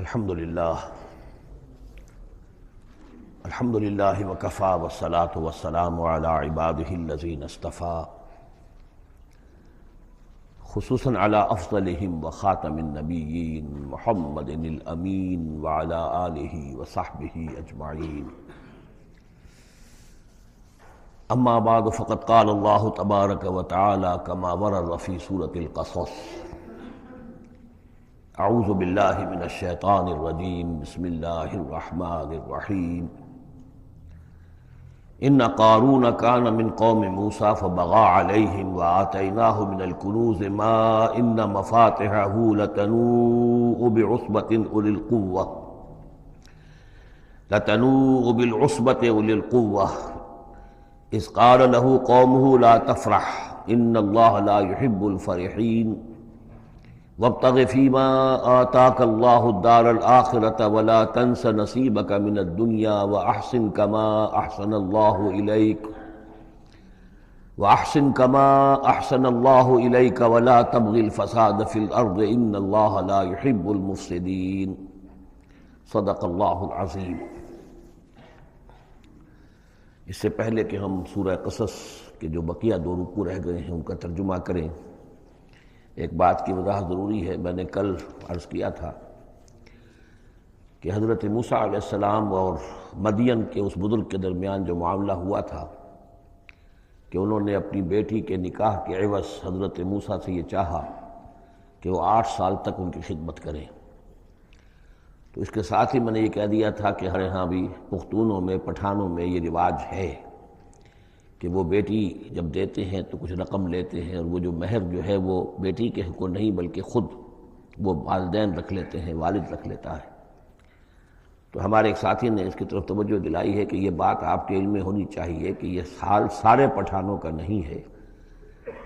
الحمد للہ وکفیٰ والصلاة والسلام علی عبادہ الذین اصطفیٰ خصوصاً علی افضلہم وخاتم النبیین محمد الامین وعلی آلہ وصحبہ اجمعین اما بعد فقد قال اللہ تبارک وتعالی کما ورد فی سورۃ القصص اعوذ باللہ من الشیطان الرجیم بسم اللہ الرحمن الرحیم ان قارون کان من قوم موسیٰ فبغى علیہم وآتیناہ من الکنوز ما ان مفاتحہ لتنوء بالعصبة أولي القوة اذ قال له قومه لا تفرح ان اللہ لا يحب الفرحین وابتغ فیما آتاک اللہ الدار الآخرة ولا تنس نصیبک من الدنیا وأحسن كما أحسن اللہ إلیک ولا تبغ الفساد فی الأرض ان اللہ لا يحب المفسدین صدق اللہ العظیم۔ اس سے پہلے کہ ہم سورہ قصص کے جو بقیہ دو رکوع رہ گئے ہیں ان کا ترجمہ کریں، ایک بات کی وضاحت ضروری ہے۔ میں نے کل عرض کیا تھا کہ حضرت موسیٰ علیہ السلام اور مدین کے اس بزرگ کے درمیان جو معاملہ ہوا تھا کہ انہوں نے اپنی بیٹی کے نکاح کے عوض حضرت موسیٰ سے یہ چاہا کہ وہ 8 سال تک ان کی خدمت کریں، تو اس کے ساتھ ہی میں نے یہ کہہ دیا تھا کہ ہمارے ہاں بھی پختونوں میں پٹھانوں میں یہ رواج ہے کہ وہ بیٹی جب دیتے ہیں تو کچھ رقم لیتے ہیں، اور وہ جو مہر جو ہے وہ بیٹی کے حق کو نہیں بلکہ خود وہ والدین رکھ لیتے ہیں، والد رکھ لیتا ہے۔ تو ہمارے ایک ساتھی نے اس کی طرف توجہ دلائی ہے کہ یہ بات آپ کے علم میں ہونی چاہیے کہ یہ حال سارے پٹھانوں کا نہیں ہے،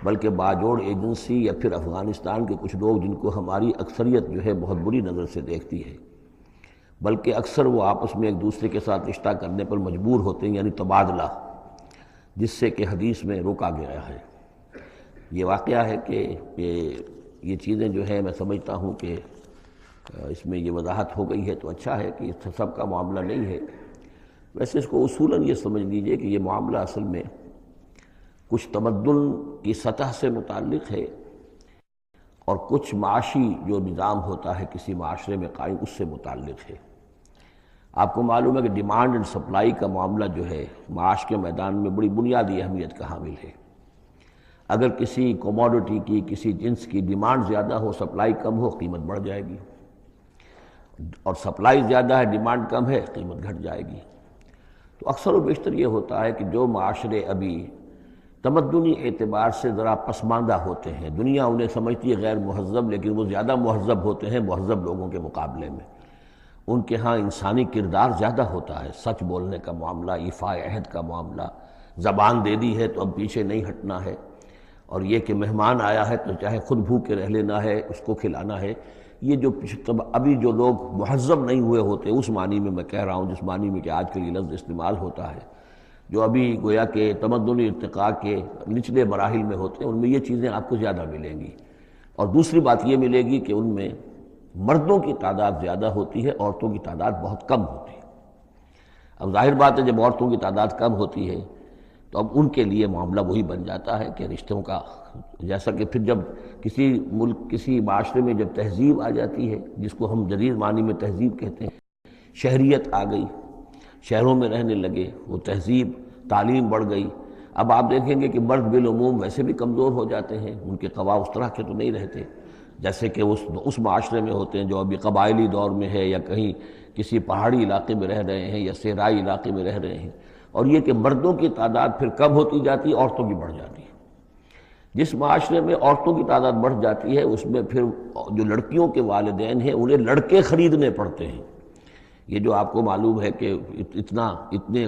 بلکہ باجوڑ ایجنسی یا پھر افغانستان کے کچھ لوگ جن کو ہماری اکثریت جو ہے بہت بری نظر سے دیکھتی ہے، بلکہ اکثر وہ آپس میں ایک دوسرے کے ساتھ رشتہ کرنے پر مجبور ہوتے ہیں، یعنی تبادلہ، جس سے کہ حدیث میں روکا گیا ہے۔ یہ واقعہ ہے کہ یہ چیزیں جو ہے میں سمجھتا ہوں کہ اس میں یہ وضاحت ہو گئی ہے تو اچھا ہے کہ اس سب کا معاملہ نہیں ہے۔ ویسے اس کو اصولاً یہ سمجھ لیجئے کہ یہ معاملہ اصل میں کچھ تمدن کی سطح سے متعلق ہے اور کچھ معاشی جو نظام ہوتا ہے کسی معاشرے میں قائم اس سے متعلق ہے۔ آپ کو معلوم ہے کہ ڈیمانڈ اینڈ سپلائی کا معاملہ جو ہے معاش کے میدان میں بڑی بنیادی اہمیت کا حامل ہے۔ اگر کسی کوموڈٹی کی، کسی جنس کی ڈیمانڈ زیادہ ہو، سپلائی کم ہو، قیمت بڑھ جائے گی، اور سپلائی زیادہ ہے، ڈیمانڈ کم ہے، قیمت گھٹ جائے گی۔ تو اکثر و بیشتر یہ ہوتا ہے کہ جو معاشرے ابھی تمدنی اعتبار سے ذرا پسماندہ ہوتے ہیں، دنیا انہیں سمجھتی ہے غیر مہذب، لیکن وہ زیادہ مہذب ہوتے ہیں مہذب لوگوں کے مقابلے میں۔ ان کے ہاں انسانی کردار زیادہ ہوتا ہے، سچ بولنے کا معاملہ، ایفاء عہد کا معاملہ، زبان دے دی ہے تو اب پیچھے نہیں ہٹنا ہے، اور یہ کہ مہمان آیا ہے تو چاہے خود بھوکے رہ لینا ہے، اس کو کھلانا ہے۔ یہ جو ابھی جو لوگ مہذب نہیں ہوئے ہوتے، اس معنی میں میں کہہ رہا ہوں جس معنی میں کہ آج کل یہ لفظ استعمال ہوتا ہے، جو ابھی گویا کہ تمدنی ارتقاء کے نچلے مراحل میں ہوتے ہیں، ان میں یہ چیزیں آپ کو زیادہ ملیں گی۔ اور دوسری بات یہ ملے گی کہ ان میں مردوں کی تعداد زیادہ ہوتی ہے، عورتوں کی تعداد بہت کم ہوتی ہے۔ اب ظاہر بات ہے جب عورتوں کی تعداد کم ہوتی ہے تو اب ان کے لیے معاملہ وہی بن جاتا ہے کہ رشتوں کا، جیسا کہ پھر جب کسی ملک کسی معاشرے میں جب تہذیب آ جاتی ہے، جس کو ہم جدید معنی میں تہذیب کہتے ہیں، شہریت آ گئی، شہروں میں رہنے لگے، وہ تہذیب، تعلیم بڑھ گئی، اب آپ دیکھیں گے کہ مرد بالعموم ویسے بھی کمزور ہو جاتے ہیں، ان کے قوا اس طرح کے تو نہیں رہتے جیسے کہ اس معاشرے میں ہوتے ہیں جو ابھی قبائلی دور میں ہے، یا کہیں کسی پہاڑی علاقے میں رہ رہے ہیں یا صحرائی علاقے میں رہ رہے ہیں۔ اور یہ کہ مردوں کی تعداد پھر کم ہوتی جاتی ہے، عورتوں کی بڑھ جاتی ہے۔ جس معاشرے میں عورتوں کی تعداد بڑھ جاتی ہے اس میں پھر جو لڑکیوں کے والدین ہیں انہیں لڑکے خریدنے پڑتے ہیں۔ یہ جو آپ کو معلوم ہے کہ اتنے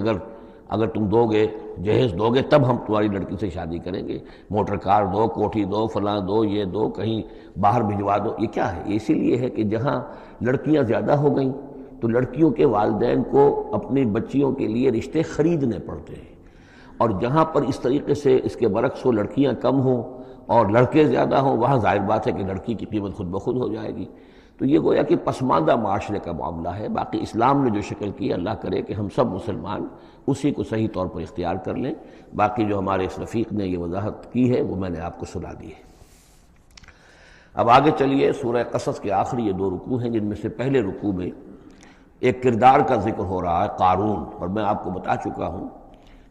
اگر تم دو گے، جہیز دو گے تب ہم تمہاری لڑکی سے شادی کریں گے، موٹر کار دو، کوٹھی دو، فلاں دو، یہ دو، کہیں باہر بھجوا دو۔ یہ کیا ہے؟ یہ اسی لیے ہے کہ جہاں لڑکیاں زیادہ ہو گئیں تو لڑکیوں کے والدین کو اپنی بچیوں کے لیے رشتے خریدنے پڑتے ہیں، اور جہاں پر اس طریقے سے اس کے برعکس ہو، لڑکیاں کم ہوں اور لڑکے زیادہ ہوں، وہاں ظاہر بات ہے کہ لڑکی کی قیمت خود بخود ہو جائے گی۔ تو یہ گویا کہ پسماندہ معاشرے کا معاملہ ہے. باقی اسلام نے جو شکل کی، اللہ کرے کہ ہم سب مسلمان اسی کو صحیح طور پر اختیار کر لیں. باقی جو ہمارے اس رفیق نے یہ وضاحت کی ہے وہ میں نے آپ کو سنا دی ہے. اب آگے چلیے، سورہ قصص کے آخری یہ 2 رکوع ہیں، جن میں سے پہلے رکوع میں ایک کردار کا ذکر ہو رہا ہے، قارون. اور میں آپ کو بتا چکا ہوں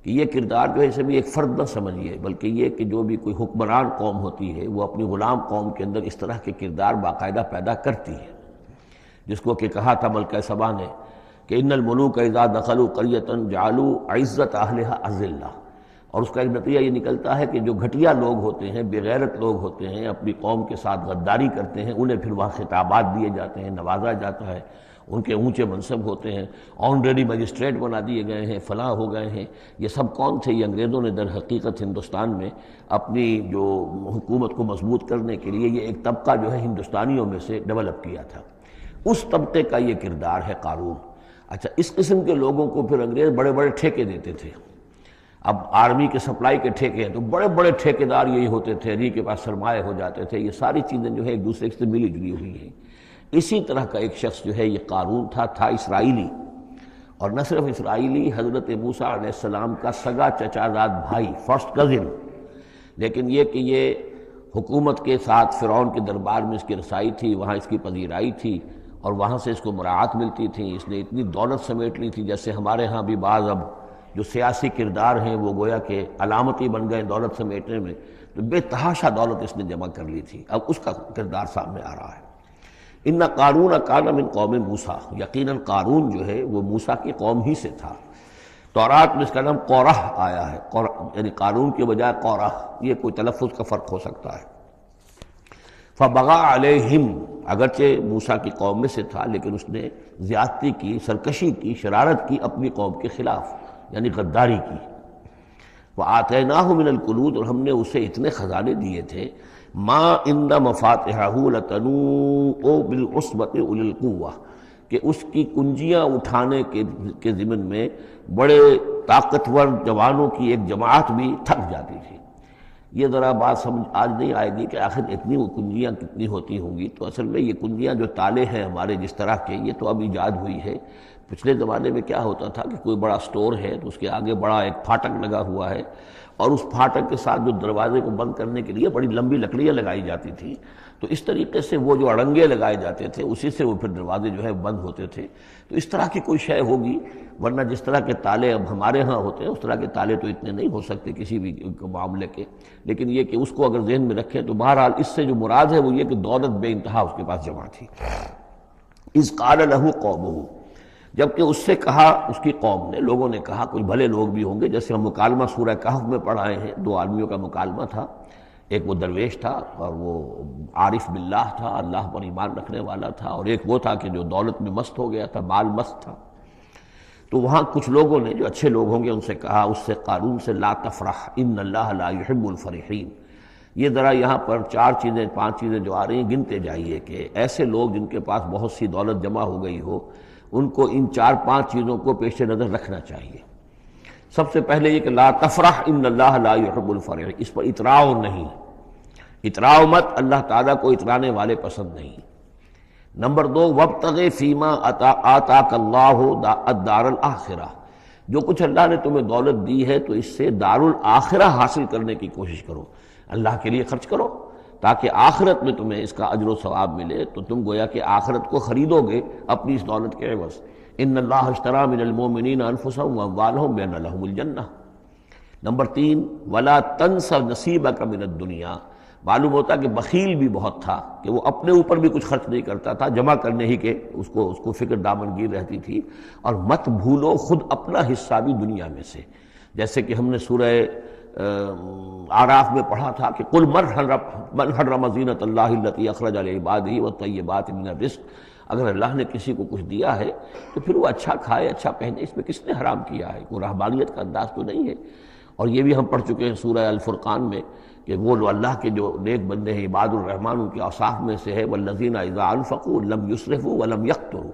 کہ یہ کردار جو ہے اسے بھی ایک فرد نہ سمجھیے، بلکہ یہ کہ جو بھی کوئی حکمران قوم ہوتی ہے وہ اپنی غلام قوم کے اندر اس طرح کے کردار باقاعدہ پیدا کرتی ہے، جس کو کہ کہا تھا ملکہ سبا نے کہ ان الملوک اذا دخلوا قریۃ جعلوا عزت اہلھا اذلہ. اور اس کا ایک نتیجہ یہ نکلتا ہے کہ جو گھٹیا لوگ ہوتے ہیں، بے غیرت لوگ ہوتے ہیں، اپنی قوم کے ساتھ غداری کرتے ہیں، انہیں پھر وہاں خطابات دیے جاتے ہیں، نوازا جاتا ہے، ان کے اونچے منصب ہوتے ہیں، آنریری مجسٹریٹ بنا دیے گئے ہیں، فلاں ہو گئے ہیں. یہ سب کون تھے؟ یہ انگریزوں نے در حقیقت ہندوستان میں اپنی جو حکومت کو مضبوط کرنے کے لیے یہ ایک طبقہ جو ہے ہندوستانیوں میں سے ڈیولپ کیا تھا. اس طبقے کا یہ کردار ہے قارون. اچھا، اس قسم کے لوگوں کو پھر انگریز بڑے بڑے ٹھیکے دیتے تھے. اب آرمی کے سپلائی کے ٹھیکے ہیں تو بڑے بڑے ٹھیکیدار یہی ہوتے تھے، انہی کے پاس سرمایہ ہو جاتے تھے. یہ ساری چیزیں جو ہے ایک دوسرے سے ملی جلی ہوئی ہیں. اسی طرح کا ایک شخص جو ہے یہ قارون تھا اسرائیلی. اور نہ صرف اسرائیلی، حضرت موسیٰ علیہ السلام کا سگا چچا زاد بھائی، فرسٹ کزن. لیکن یہ کہ یہ حکومت کے ساتھ فرعون کے دربار میں اس کی رسائی تھی، وہاں اس کی پذیرائی تھی اور وہاں سے اس کو مراعات ملتی تھی. اس نے اتنی دولت سمیٹ لی تھی، جیسے ہمارے ہاں بھی بعض اب جو سیاسی کردار ہیں وہ گویا کہ علامتی بن گئے دولت سمیٹنے میں، تو بے تحاشا دولت اس نے جمع کر لی تھی. اب اس کا کردار سامنے آ رہا ہے. ان قارون کان من قوم موسیٰ، یقیناً قارون جو ہے وہ موسیٰ کی قوم ہی سے تھا. تورات میں اس کا نام قورح آیا ہے، یعنی قارون کے بجائے قورح. یہ کوئی تلفظ کا فرق ہو سکتا ہے. فبغى علیہم، اگرچہ موسیٰ کی قوم میں سے تھا لیکن اس نے زیادتی کی، سرکشی کی، شرارت کی اپنی قوم کے خلاف، یعنی غداری کی. وآتیناہ من الکنوز، اور ہم نے اسے اتنے خزانے دیے تھے، ما ان مفاتحہ لتنوء بالعصبۃ اولي القوہ، کہ اس کی کنجیاں اٹھانے کے ضمن میں بڑے طاقتور جوانوں کی ایک جماعت بھی تھک جاتی تھی. یہ ذرا بات سمجھ آج نہیں آئے گی کہ آخر اتنی وہ کنجیاں کتنی ہوتی ہوں گی. تو اصل میں یہ کنجیاں جو تالے ہیں ہمارے جس طرح کے، یہ تو اب ایجاد ہوئی ہے. پچھلے زمانے میں کیا ہوتا تھا کہ کوئی بڑا سٹور ہے تو اس کے آگے بڑا ایک پھاٹک لگا ہوا ہے، اور اس پھاٹک کے ساتھ جو دروازے کو بند کرنے کے لیے بڑی لمبی لکڑیاں لگائی جاتی تھیں. تو اس طریقے سے وہ جو اڑنگے لگائے جاتے تھے اسی سے وہ پھر دروازے جو ہے بند ہوتے تھے. تو اس طرح کی کوئی شے ہوگی، ورنہ جس طرح کے تالے اب ہمارے ہاں ہوتے ہیں اس طرح کے تالے تو اتنے نہیں ہو سکتے کسی بھی معاملے کے. لیکن یہ کہ اس کو اگر ذہن میں رکھیں تو بہرحال اس سے جو مراد ہے وہ یہ کہ دولت بے انتہا اس کے پاس جمع تھی. اذ قال له قومه، جبکہ اس سے کہا اس کی قوم نے، لوگوں نے کہا، کچھ بھلے لوگ بھی ہوں گے، جیسے ہم مکالمہ سورہ کہف میں پڑھ آئے ہیں. 2 آدمیوں کا مکالمہ تھا، ایک وہ درویش تھا اور وہ عارف باللہ تھا، اللہ پر ایمان رکھنے والا تھا، اور ایک وہ تھا کہ جو دولت میں مست ہو گیا تھا، مال مست تھا. تو وہاں کچھ لوگوں نے جو اچھے لوگ ہوں گے ان سے کہا، اس سے قارون سے، لا تفرح ان اللہ لا يحب الفرحین. یہ ذرا یہاں پر 4 چیزیں 5 چیزیں جو آ رہی ہیں گنتے جائیے کہ ایسے لوگ جن کے پاس بہت سی دولت جمع ہو گئی ہو ان کو ان 4-5 چیزوں کو پیش نظر رکھنا چاہیے. سب سے پہلے یہ کہ لا تفرح ان اللہ لا يحب الفرح، اس پر اتراؤ نہیں، اتراؤ مت، اللہ تعالیٰ کو اترانے والے پسند نہیں. نمبر 2، وابتغ فیما آتاک اللہ الدار الآخرہ، جو کچھ اللہ نے تمہیں دولت دی ہے تو اس سے دار الآخرہ حاصل کرنے کی کوشش کرو، اللہ کے لیے خرچ کرو تاکہ آخرت میں تمہیں اس کا اجر و ثواب ملے. تو تم گویا کہ آخرت کو خریدو گے اپنی اس دولت کے عوض. ان اللہ اشتری من المؤمنین انفسهم واموالهم بان لهم الجنہ. نمبر 3، ولا تنس نصیبک من الدنیا. معلوم ہوتا کہ بخیل بھی بہت تھا کہ وہ اپنے اوپر بھی کچھ خرچ نہیں کرتا تھا، جمع کرنے ہی کے اس کو فکر دامنگیر رہتی تھی. اور مت بھولو خود اپنا حصہ بھی دنیا میں سے، جیسے کہ ہم نے سورہ اعراف میں پڑھا تھا کہ قل من حرم زینۃ اللہ التی اخرج لعبادہ والطیبات من الرزق. اگر اللہ نے کسی کو کچھ دیا ہے تو پھر وہ اچھا کھائے، اچھا پہنے، اس میں کس نے حرام کیا ہے؟ کوئی رہبانیت کا انداز تو نہیں ہے. اور یہ بھی ہم پڑھ چکے ہیں سورہ الفرقان میں کہ وہ اللہ کے جو نیک بندے ہیں عباد الرحمن، ان کے اوصاف میں سے ہے والذین اذا انفقوا لم یسرفوا ولم یقتروا.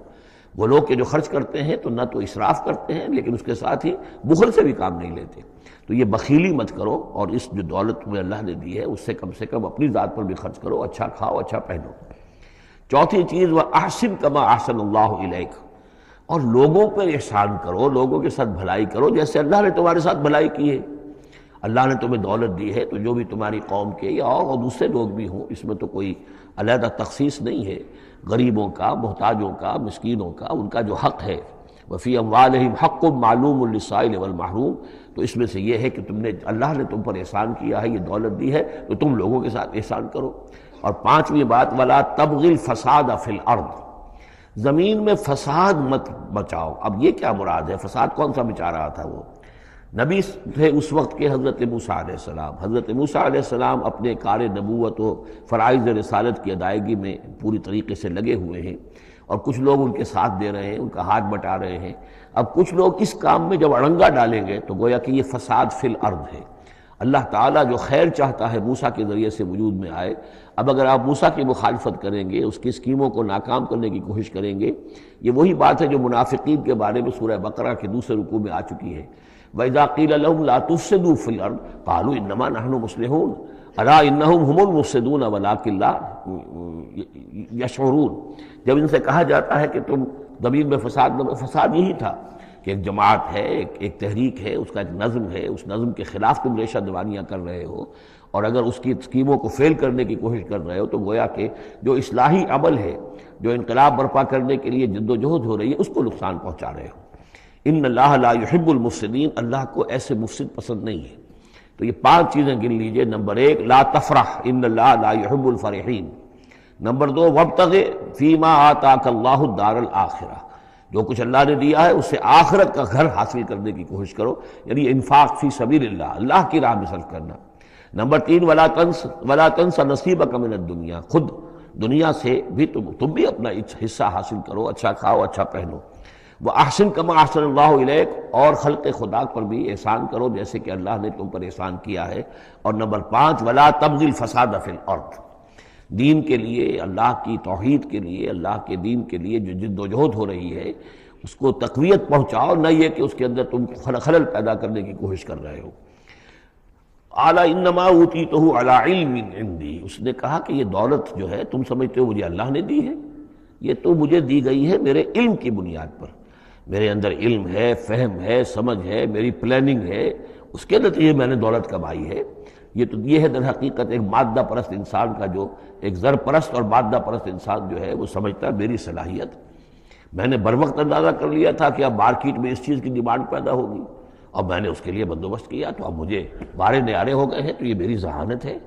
وہ لوگ کہ جو خرچ کرتے ہیں تو نہ تو اسراف کرتے ہیں لیکن اس کے ساتھ ہی بخل سے بھی کام نہیں لیتے. تو یہ بخیلی مت کرو، اور اس جو دولت تمہیں اللہ نے دی ہے اس سے کم اپنی ذات پر بھی خرچ کرو، اچھا کھاؤ، اچھا پہنو. چوتھی چیز وہ احسن کما احسن اللہ الیک، اور لوگوں پر احسان کرو، لوگوں کے ساتھ بھلائی کرو جیسے اللہ نے تمہارے ساتھ بھلائی کی ہے۔ اللہ نے تمہیں دولت دی ہے تو جو بھی تمہاری قوم کے یا اور دوسرے لوگ بھی ہوں، اس میں تو کوئی علیحدہ تخصیص نہیں ہے، غریبوں کا، محتاجوں کا، مسکینوں کا، ان کا جو حق ہے، وفی اموالہم حق معلوم للسائل والمحروم، تو اس میں سے یہ ہے کہ اللہ نے تم پر احسان کیا ہے، یہ دولت دی ہے تو تم لوگوں کے ساتھ احسان کرو۔ اور پانچویں بات ولا تبغی الفساد فی الارض، زمین میں فساد مت بچاؤ۔ اب یہ کیا مراد ہے؟ فساد کون سا بچا رہا تھا؟ وہ نبی تھے اس وقت کے حضرت موسیٰ علیہ السلام۔ حضرت موسیٰ علیہ السلام اپنے کار نبوت و فرائض رسالت کی ادائیگی میں پوری طریقے سے لگے ہوئے ہیں، اور کچھ لوگ ان کے ساتھ دے رہے ہیں، ان کا ہاتھ بٹا رہے ہیں۔ اب کچھ لوگ اس کام میں جب اڑنگا ڈالیں گے تو گویا کہ یہ فساد فی الارض ہے۔ اللہ تعالیٰ جو خیر چاہتا ہے موسیٰ کے ذریعے سے وجود میں آئے، اب اگر آپ موسیٰ کی مخالفت کریں گے، اس کی اسکیموں کو ناکام کرنے کی کوشش کریں گے، یہ وہی بات ہے جو منافقین کے بارے میں سورہ بقرہ کے دوسرے رکوع میں آ چکی ہے۔ وَإِذَا قِيلَ لَهُمْ لَا تُفْسِدُوا فِي الْأَرْضِ قَالُوا إِنَّمَا نَحْنُ مُصْلِحُونَ أَلَا إِنَّهُمْ هُمُ الْمُفْسِدُونَ وَلَٰكِن لَا يَشْعُرُونَ۔ جب ان سے کہا جاتا ہے کہ تم زمین میں فساد یہی تھا کہ ایک جماعت ہے، ایک تحریک ہے، اس کا ایک نظم ہے، اس نظم کے خلاف تم ریشہ دوانیاں کر رہے ہو، اور اگر اس کی اسکیموں کو فیل کرنے کی کوشش کر رہے ہو تو گویا کہ جو اصلاحی عمل ہے، جو انقلاب برپا کرنے کے لیے جد و جہد ہو رہی ہے، اس کو نقصان پہنچا رہے ہو۔ ان اللہ لا يحب المفسدین، اللہ کو ایسے مفسد پسند نہیں ہے۔ تو یہ 5 چیزیں گن لیجئے۔ نمبر 1 لا تفرح ان اللہ لا يحب الفرحین۔ نمبر 2 وابتغ فیما آتاک اللہ الدار الآخرہ، جو کچھ اللہ نے دیا ہے اس سے آخرت کا گھر حاصل کرنے کی کوشش کرو، یعنی انفاق فی سبیل اللہ، اللہ کی راہ میں صرف کرنا۔ نمبر 3 ولا تنس نصیبک من الدنیا، خود دنیا سے بھی تم بھی اپنا حصہ حاصل کرو، اچھا کھاؤ، اچھا پہنو۔ وہ احسن کما احسن اللہ الیک، اور خلق خدا پر بھی احسان کرو جیسے کہ اللہ نے تم پر احسان کیا ہے۔ اور نمبر 5 ولا تبغی الفساد فی الارض، دین کے لیے، اللہ کی توحید کے لیے، اللہ کے دین کے لیے جو جد و جہد ہو رہی ہے اس کو تقویت پہنچاؤ، نہ یہ کہ اس کے اندر تم خلل پیدا کرنے کی کوشش کر رہے ہو۔ اعلیٰ انما اوتیتہ علی علم عندی، اس نے کہا کہ یہ دولت جو ہے تم سمجھتے ہو مجھے اللہ نے دی ہے، یہ تو مجھے دی گئی ہے میرے علم کی بنیاد پر، میرے اندر علم ہے، فہم ہے، سمجھ ہے، میری پلاننگ ہے، اس کے نتیجے میں نے دولت کمائی ہے۔ یہ ہے در حقیقت ایک مادہ پرست انسان کا، جو ایک زر پرست اور مادہ پرست انسان جو ہے وہ سمجھتا ہے میری صلاحیت، میں نے بر وقت اندازہ کر لیا تھا کہ اب مارکیٹ میں اس چیز کی ڈیمانڈ پیدا ہوگی، اور میں نے اس کے لیے بندوبست کیا، تو اب مجھے بارے نیارے ہو گئے ہیں، تو یہ میری ذہانت ہے،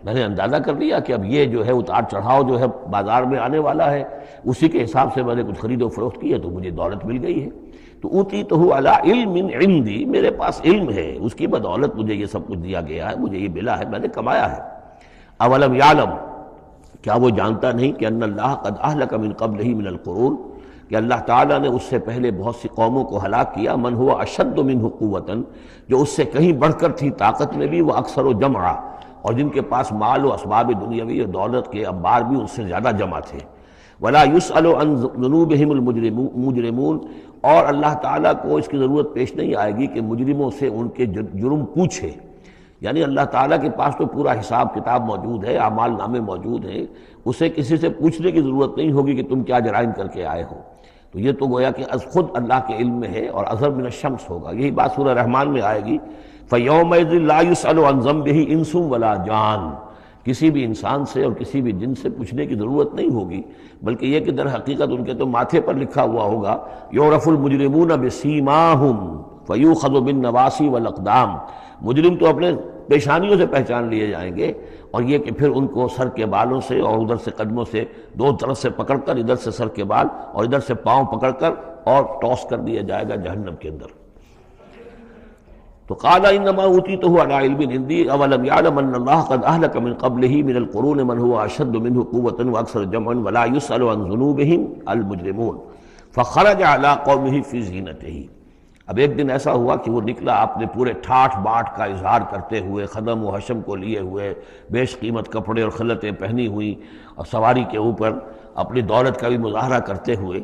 میں نے اندازہ کر لیا کہ اب یہ جو ہے اتار چڑھاؤ جو ہے بازار میں آنے والا ہے، اسی کے حساب سے میں نے کچھ خرید و فروخت کی ہے تو مجھے دولت مل گئی ہے۔ تو اوتیتہ علی علم عندی، میرے پاس علم ہے، اس کی بدولت مجھے یہ سب کچھ دیا گیا ہے، مجھے یہ ملا ہے، میں نے کمایا ہے۔ اولم یعلم، کیا وہ جانتا نہیں کہ ان اللہ قد اہلک من قبلہ من القرون، کہ اللہ تعالیٰ نے اس سے پہلے بہت سی قوموں کو ہلاک کیا، من ہوا اشد منہ قوۃ، جو اس سے کہیں بڑھ کر تھی طاقت میں بھی، وہ اکثر و جمعا، اور جن کے پاس مال و اسباب دنیاوی اور دولت کے انبار بھی ان سے زیادہ جمع تھے۔ ولا يسأل عن ذنوبهم المجرمون، اور اللہ تعالیٰ کو اس کی ضرورت پیش نہیں آئے گی کہ مجرموں سے ان کے جرم پوچھے، یعنی اللہ تعالیٰ کے پاس تو پورا حساب کتاب موجود ہے، اعمال نامے موجود ہیں، اسے کسی سے پوچھنے کی ضرورت نہیں ہوگی کہ تم کیا جرائم کر کے آئے ہو۔ تو یہ تو گویا کہ خود اللہ کے علم میں ہے، اور اظہر من الشمس ہوگا، یہی بات سورہ رحمان میں آئے گی فَيَوْمَئِذٍ لَا يُسْأَلُ عَنْ ذَنبِهِ إِنسٌ وَلَا جَانٌ، کسی بھی انسان سے اور کسی بھی جن سے پوچھنے کی ضرورت نہیں ہوگی، بلکہ یہ کہ در حقیقت ان کے تو ماتھے پر لکھا ہوا ہوگا یعرف المجرمون بسیماہم فیؤخذ بالنواصی والاقدام، مجرم تو اپنے پیشانیوں سے پہچان لیے جائیں گے، اور یہ کہ پھر ان کو سر کے بالوں سے اور ادھر سے قدموں سے دو طرف سے پکڑ کر، ادھر سے سر کے بال اور ادھر سے پاؤں پکڑ کر اور ٹاس کر دیا جائے گا جہنم کے اندر۔ تو قال انما اوتیتہ علی علم عندی اولم یعلم ان اللہ قد اہلک من قبلہ من القرون من هو اشد منہ قوۃ واکثر جمعا ولا یسأل عن ذنوبہم المجرمون فخرج علی قومہ فی زینتہ۔ اب ایک دن ایسا ہوا کہ وہ نکلا اپنے پورے ٹھاٹھ باٹھ کا اظہار کرتے ہوئے، خدم و حشم کو لیے ہوئے، بیش قیمت کپڑے اور خلعتیں پہنی ہوئی، اور سواری کے اوپر اپنی دولت کا بھی مظاہرہ کرتے ہوئے۔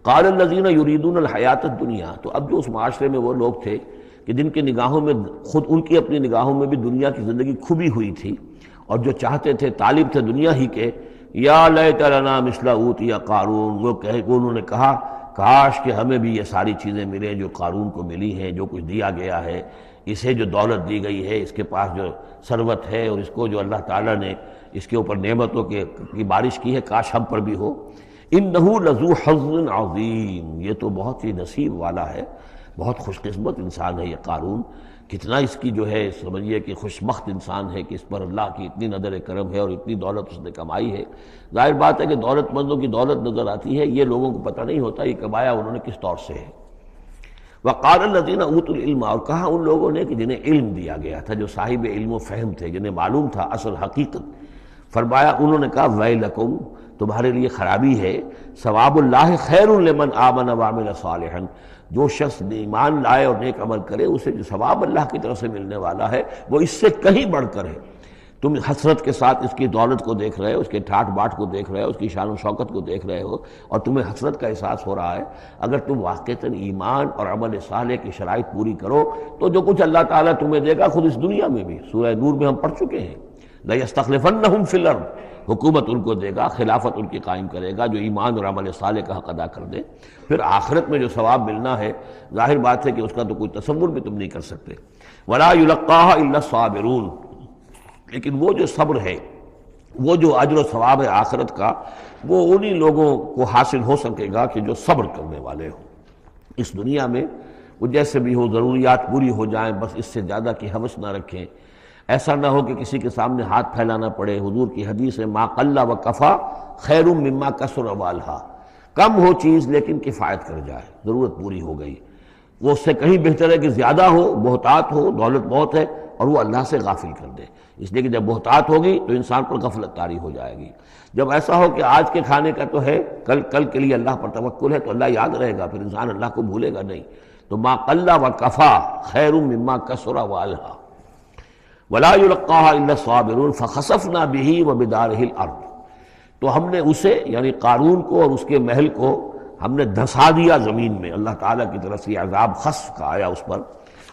قال الذین یریدون الحیاۃ الدنیا، تو اب جو اس معاشرے میں وہ لوگ تھے کہ جن کی نگاہوں میں، خود ان کی اپنی نگاہوں میں بھی دنیا کی زندگی کھبی ہوئی تھی، اور جو چاہتے تھے، طالب تھے دنیا ہی کے، یا لیت لنا مثل اوتی قارون، وہ انہوں نے کہا کاش کہ ہمیں بھی یہ ساری چیزیں ملیں جو قارون کو ملی ہیں، جو کچھ دیا گیا ہے، اسے جو دولت دی گئی ہے، اس کے پاس جو ثروت ہے، اور اس کو جو اللہ تعالیٰ نے اس کے اوپر نعمتوں کی بارش کی ہے، کاش ہم پر بھی ہو۔ انہ لذو حظ عظیم، یہ تو بہت ہی نصیب والا ہے، بہت خوش قسمت انسان ہے یہ قارون، کتنا اس کی جو ہے سمجھیے کہ خوش بخت انسان ہے کہ اس پر اللہ کی اتنی نظر کرم ہے اور اتنی دولت اس نے کمائی ہے۔ ظاہر بات ہے کہ دولت مندوں کی دولت نظر آتی ہے، یہ لوگوں کو پتہ نہیں ہوتا یہ کمایا انہوں نے کس طور سے ہے۔ وقال الذین اوتوا العلم، اور کہا ان لوگوں نے کہ جنہیں علم دیا گیا تھا، جو صاحب علم و فہم تھے، جنہیں معلوم تھا اصل حقیقت، فرمایا انہوں نے کہا ویلکم، تمہارے لیے خرابی ہے، ثواب اللہ خیر لمن آمن وعمل صالحا، جو شخص ایمان لائے اور نیک عمل کرے اسے جو ثواب اللہ کی طرف سے ملنے والا ہے وہ اس سے کہیں بڑھ کر ہے۔ تم حسرت کے ساتھ اس کی دولت کو دیکھ رہے ہو، اس کے ٹھاٹ باٹ کو دیکھ رہے ہو، اس کی شان و شوکت کو دیکھ رہے ہو، اور تمہیں حسرت کا احساس ہو رہا ہے۔ اگر تم واقعتاً ایمان اور عمل صالح کی شرائط پوری کرو تو جو کچھ اللہ تعالیٰ تمہیں دے گا خود اس دنیا میں بھی، سورہ نور میں ہم پڑھ چکے ہیں، لَيَسْتَخْلِفَنَّهُمْ فِي الْأَرْضِ، حکومت ان کو دے گا، خلافت ان کی قائم کرے گا جو ایمان اور عمل صالح کا حق ادا کر دے۔ پھر آخرت میں جو ثواب ملنا ہے ظاہر بات ہے کہ اس کا تو کوئی تصور بھی تم نہیں کر سکتے۔ وَلَا يُلَقَّاهَا إِلَّا الصَّابِرُونَ، لیکن وہ جو صبر ہے، وہ جو اجر و ثواب ہے آخرت کا، وہ انہی لوگوں کو حاصل ہو سکے گا کہ جو صبر کرنے والے ہوں۔ اس دنیا میں وہ جیسے بھی ہو ضروریات پوری ہو جائیں، بس اس سے زیادہ کی ہوس نہ رکھیں، ایسا نہ ہو کہ کسی کے سامنے ہاتھ پھیلانا پڑے۔ حضور کی حدیث ہے ما قل و کفا خیر مما کثر والہا، کم ہو چیز لیکن کفایت کر جائے، ضرورت پوری ہو گئی، وہ اس سے کہیں بہتر ہے کہ زیادہ ہو، بہتات ہو، دولت بہت ہے اور وہ اللہ سے غافل کر دے، اس لیے کہ جب بہتات ہوگی تو انسان پر غفلت طاری ہو جائے گی۔ جب ایسا ہو کہ آج کے کھانے کا تو ہے، کل کے لیے اللہ پر توکل ہے تو اللہ یاد رہے گا، پھر انسان اللہ کو بھولے گا نہیں۔ تو ما قل و کفا خیر مما کثر والہا وَلَا يُلَقَّاهَا إِلَّا الصَّابِرُونَ فَخَسَفْنَا بِهِ وَبِدَارِهِ الْأَرْضِ، تو ہم نے اسے یعنی قارون کو اور اس کے محل کو ہم نے دھسا دیا زمین میں، اللہ تعالیٰ کی طرف سے عذاب خسف کا آیا اس پر۔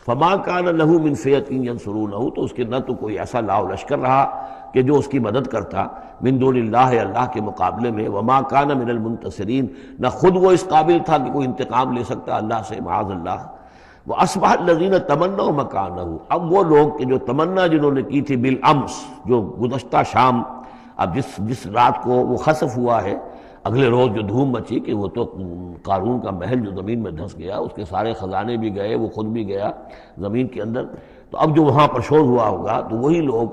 فَمَا كَانَ لَهُ مِنْ فِئَةٍ يَنْصُرُونَهُ، تو اس کے نہ تو کوئی ایسا لاؤ لشکر رہا کہ جو اس کی مدد کرتا من دون اللہ، اللہ کے مقابلے میں، وَمَا كَانَ مِنَ الْمُنْتَصِرِينَ، نہ خود وہ اس قابل تھا کہ کوئی انتقام لے سکتا اللہ سے، معاذ اللہ۔ وَأَصْبَحَ الَّذِينَ تَمَنَّوْا مَكَانَهُ، اب وہ لوگ کہ جو تمنا جنہوں نے کی تھی بالامس، جو گزشتہ شام، اب جس رات کو وہ خسف ہوا ہے، اگلے روز جو دھوم مچی کہ وہ تو قارون کا محل جو زمین میں دھس گیا، اس کے سارے خزانے بھی گئے، وہ خود بھی گیا زمین کے اندر، تو اب جو وہاں پر شور ہوا ہوگا تو وہی لوگ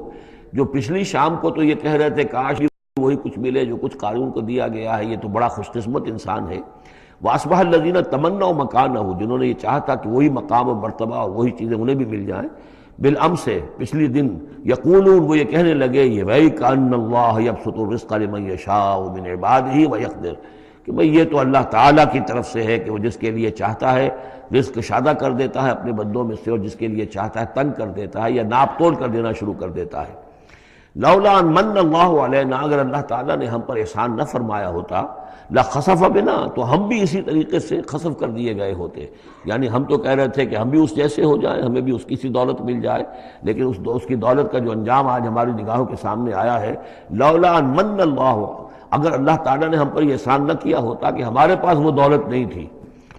جو پچھلی شام کو تو یہ کہہ رہے تھے کاش وہی کچھ ملے جو کچھ قارون کو دیا گیا ہے، یہ تو بڑا خوش قسمت انسان ہے۔ وَأَصْبَحَ الَّذِينَ تَمَنَّوْا مَكَانَهُ، جنہوں نے یہ چاہتا کہ وہی مقام و مرتبہ اور وہی چیزیں انہیں بھی مل جائیں، بالامس سے پچھلی دن، یقولون، وہ یہ کہنے لگے یہ وَيْكَ أَنَّ اللَّهَ يَبْسُطُ الرِّزْقَ لِمَن يَشَاءُ مِنْ عِبَادِهِ وَيَقْدِرُ، کہ بھئی یہ تو اللہ تعالیٰ کی طرف سے ہے کہ وہ جس کے لیے چاہتا ہے رزق شادہ کر دیتا ہے اپنے بندوں میں سے، اور جس کے لیے چاہتا ہے تنگ کر دیتا ہے یا ناپ تول کر دینا شروع کر دیتا ہے۔ لولا ان من اللہ علینا، اگر اللہ تعالیٰ نے ہم پر احسان نہ فرمایا ہوتا، لخسف بنا، تو ہم بھی اسی طریقے سے خسف کر دیے گئے ہوتے، یعنی ہم تو کہہ رہے تھے کہ ہم بھی اس جیسے ہو جائیں، ہمیں بھی اس کی سی دولت مل جائے، لیکن اس کی دولت کا جو انجام آج ہماری نگاہوں کے سامنے آیا ہے، لولا ان من اللہ، اگر اللہ تعالیٰ نے ہم پر یہ احسان نہ کیا ہوتا کہ ہمارے پاس وہ دولت نہیں تھی،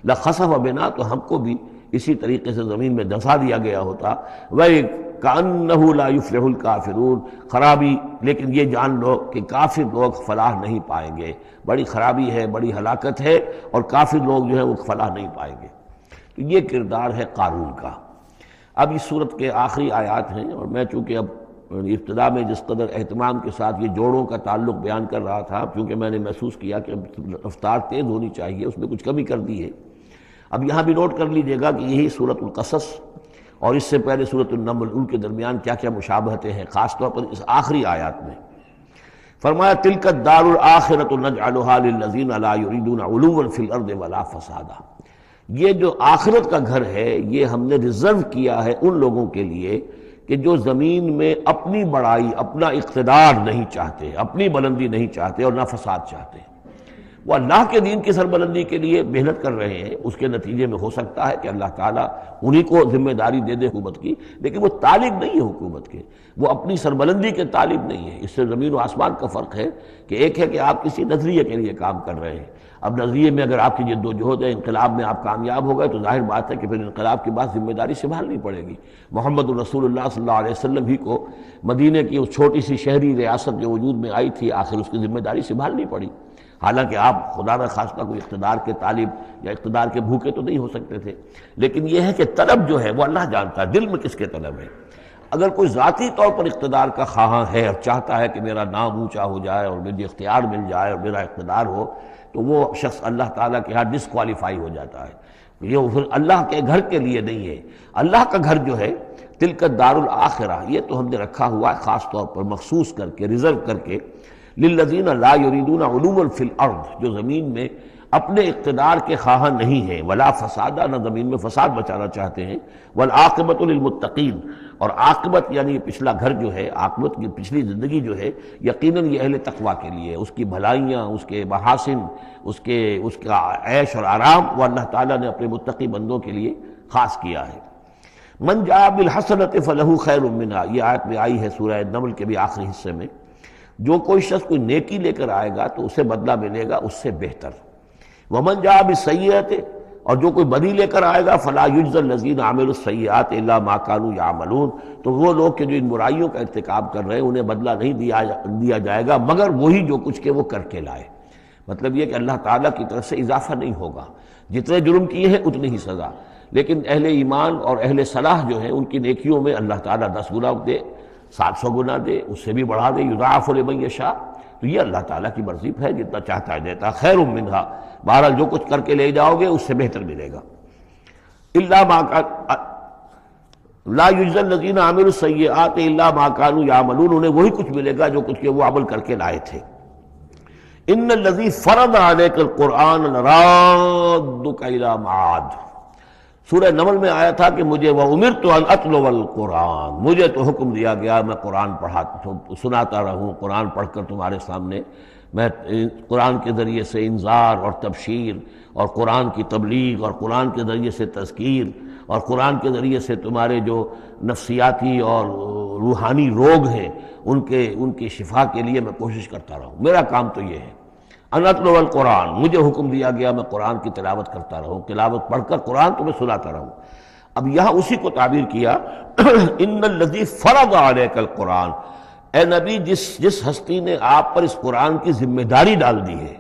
لخسف بنا، تو ہم کو بھی اسی طریقے سے زمین میں دھسا دیا گیا ہوتا۔ وَكَأَنَّهُ لَا يُفْلِحُ الْكَافِرُونَ، خرابی، لیکن یہ جان لو کہ کافر لوگ فلاح نہیں پائیں گے، بڑی خرابی ہے، بڑی ہلاکت ہے، اور کافر لوگ جو ہیں وہ فلاح نہیں پائیں گے۔ تو یہ کردار ہے قارون کا۔ اب اس صورت کے آخری آیات ہیں، اور میں چونکہ اب ابتدا میں جس قدر اہتمام کے ساتھ یہ جوڑوں کا تعلق بیان کر رہا تھا، کیونکہ میں نے محسوس کیا کہ رفتار تیز ہونی چاہیے، اس میں کچھ کمی کر دی ہے۔ اب یہاں بھی نوٹ کر لیجئے گا کہ یہی سورۃ القصص اور اس سے پہلے سورۃ النمل، ان کے درمیان کیا کیا مشابہتیں ہیں، خاص طور پر اس آخری آیات میں۔ فرمایا تلک الدار الآخرۃ نجعلها للذین لا یریدون علوا فی الارض ولا فسادا، یہ جو آخرت کا گھر ہے یہ ہم نے ریزرو کیا ہے ان لوگوں کے لیے کہ جو زمین میں اپنی بڑائی، اپنا اقتدار نہیں چاہتے، اپنی بلندی نہیں چاہتے اور نہ فساد چاہتے۔ وہ اللہ کے دین کی سربلندی کے لیے محنت کر رہے ہیں، اس کے نتیجے میں ہو سکتا ہے کہ اللہ تعالیٰ انہی کو ذمہ داری دے دے حکومت کی، لیکن وہ طالب نہیں ہے حکومت کے، وہ اپنی سربلندی کے طالب نہیں ہے۔ اس سے زمین و آسمان کا فرق ہے کہ ایک ہے کہ آپ کسی نظریے کے لیے کام کر رہے ہیں، اب نظریے میں اگر آپ کی جد و جہد ہے، انقلاب میں آپ کامیاب ہو گئے تو ظاہر بات ہے کہ پھر انقلاب کے بعد ذمہ داری سنبھالنی پڑے گی۔ محمد رسول اللہ صلی اللہ علیہ وسلم ہی کو مدینے کی اس چھوٹی سی شہری ریاست جو وجود میں آئی تھی، آخر اس کی ذمہ داری سنبھالنی پڑی، حالانکہ آپ خدا نہ خواستہ کوئی اقتدار کے طالب یا اقتدار کے بھوکے تو نہیں ہو سکتے تھے، لیکن یہ ہے کہ طلب جو ہے وہ اللہ جانتا ہے دل میں کس کے طلب ہے۔ اگر کوئی ذاتی طور پر اقتدار کا خواہاں ہے اور چاہتا ہے کہ میرا نام اونچا ہو جائے اور مجھے اختیار مل جائے اور میرا اقتدار ہو، تو وہ شخص اللہ تعالیٰ کے ہاں ڈسکوالیفائی ہو جاتا ہے، یہ پھر اللہ کے گھر کے لیے نہیں ہے۔ اللہ کا گھر جو ہے تلک الدار الآخرہ، یہ تو ہم نے رکھا ہوا ہے خاص طور پر مخصوص کر کے، ریزرو کر کے، للذین لا یریدون علوا فی الارض، جو زمین میں اپنے اقتدار کے خواہاں نہیں ہیں، ولا فسادہ، نہ زمین میں فساد بچانا چاہتے ہیں، والعاقبۃ للمتقین، اور عاقبت یعنی پچھلا گھر جو ہے، عاقبت کی پچھلی زندگی جو ہے یقیناً یہ اہل تقویٰ کے لیے، اس کی بھلائیاں، اس کے محاسن، اس کا عیش اور آرام وہ اللہ تعالیٰ نے اپنے متقی بندوں کے لیے خاص کیا ہے۔ من جاء بالحسنۃ فلہ خیر منہا، یہ آیت میں آئی ہے سورہ نمل کے بھی آخری حصے میں، جو کوئی شخص کوئی نیکی لے کر آئے گا تو اسے بدلہ ملے گا اس سے بہتر۔ ومن جاء بالسیئۃ، اور جو کوئی بدی لے کر آئے گا فلا یجزی الذین عملوا السیئات الا ما كانوا یعملون، تو وہ لوگ کہ جو ان برائیوں کا ارتکاب کر رہے ہیں انہیں بدلہ نہیں دیا جائے گا مگر وہی جو کچھ کہ وہ کر کے لائے۔ مطلب یہ کہ اللہ تعالیٰ کی طرف سے اضافہ نہیں ہوگا، جتنے جرم کیے ہیں اتنی ہی سزا، لیکن اہل ایمان اور اہل صلاح جو ہیں ان کی نیکیوں میں اللہ تعالیٰ 10 گنا دے، 700 گنا دے، اس سے بھی بڑھا دے، یضاعف لمن یشاء، تو یہ اللہ تعالیٰ کی مرضی ہے، جتنا چاہتا ہے دیتا، خیر منہا، بہرحال جو کچھ کر کے لے جاؤ گے اس سے بہتر ملے گا۔ الا ما لا یجزی الذین عملوا السیئات الا ما كانوا یعملون، انہیں وہی کچھ ملے گا جو کچھ کہ وہ عمل کر کے لائے تھے۔ ان الذی فرض علیک القرآن لرادک الی معاد، سورہ نمل میں آیا تھا کہ مجھے وَأُمِرْتُ أَنْ أَتْلُوَ الْقُرْآنَ، مجھے تو حکم دیا گیا میں قرآن سناتا رہوں، قرآن پڑھ کر تمہارے سامنے میں قرآن کے ذریعے سے انذار اور تبشیر اور قرآن کی تبلیغ اور قرآن کے ذریعے سے تذکیر اور قرآن کے ذریعے سے تمہارے جو نفسیاتی اور روحانی روگ ہیں ان کی شفا کے لیے میں کوشش کرتا رہوں، میرا کام تو یہ ہے۔ ان اتلو القرآن، مجھے حکم دیا گیا میں قرآن کی تلاوت کرتا رہوں، تلاوت پڑھ کر قرآن تمہیں سناتا رہوں۔ اب یہاں اسی کو تعبیر کیا ان الذی فرض علیک القرآن، اے نبی جس ہستی نے آپ پر اس قرآن کی ذمہ داری ڈال دی ہے،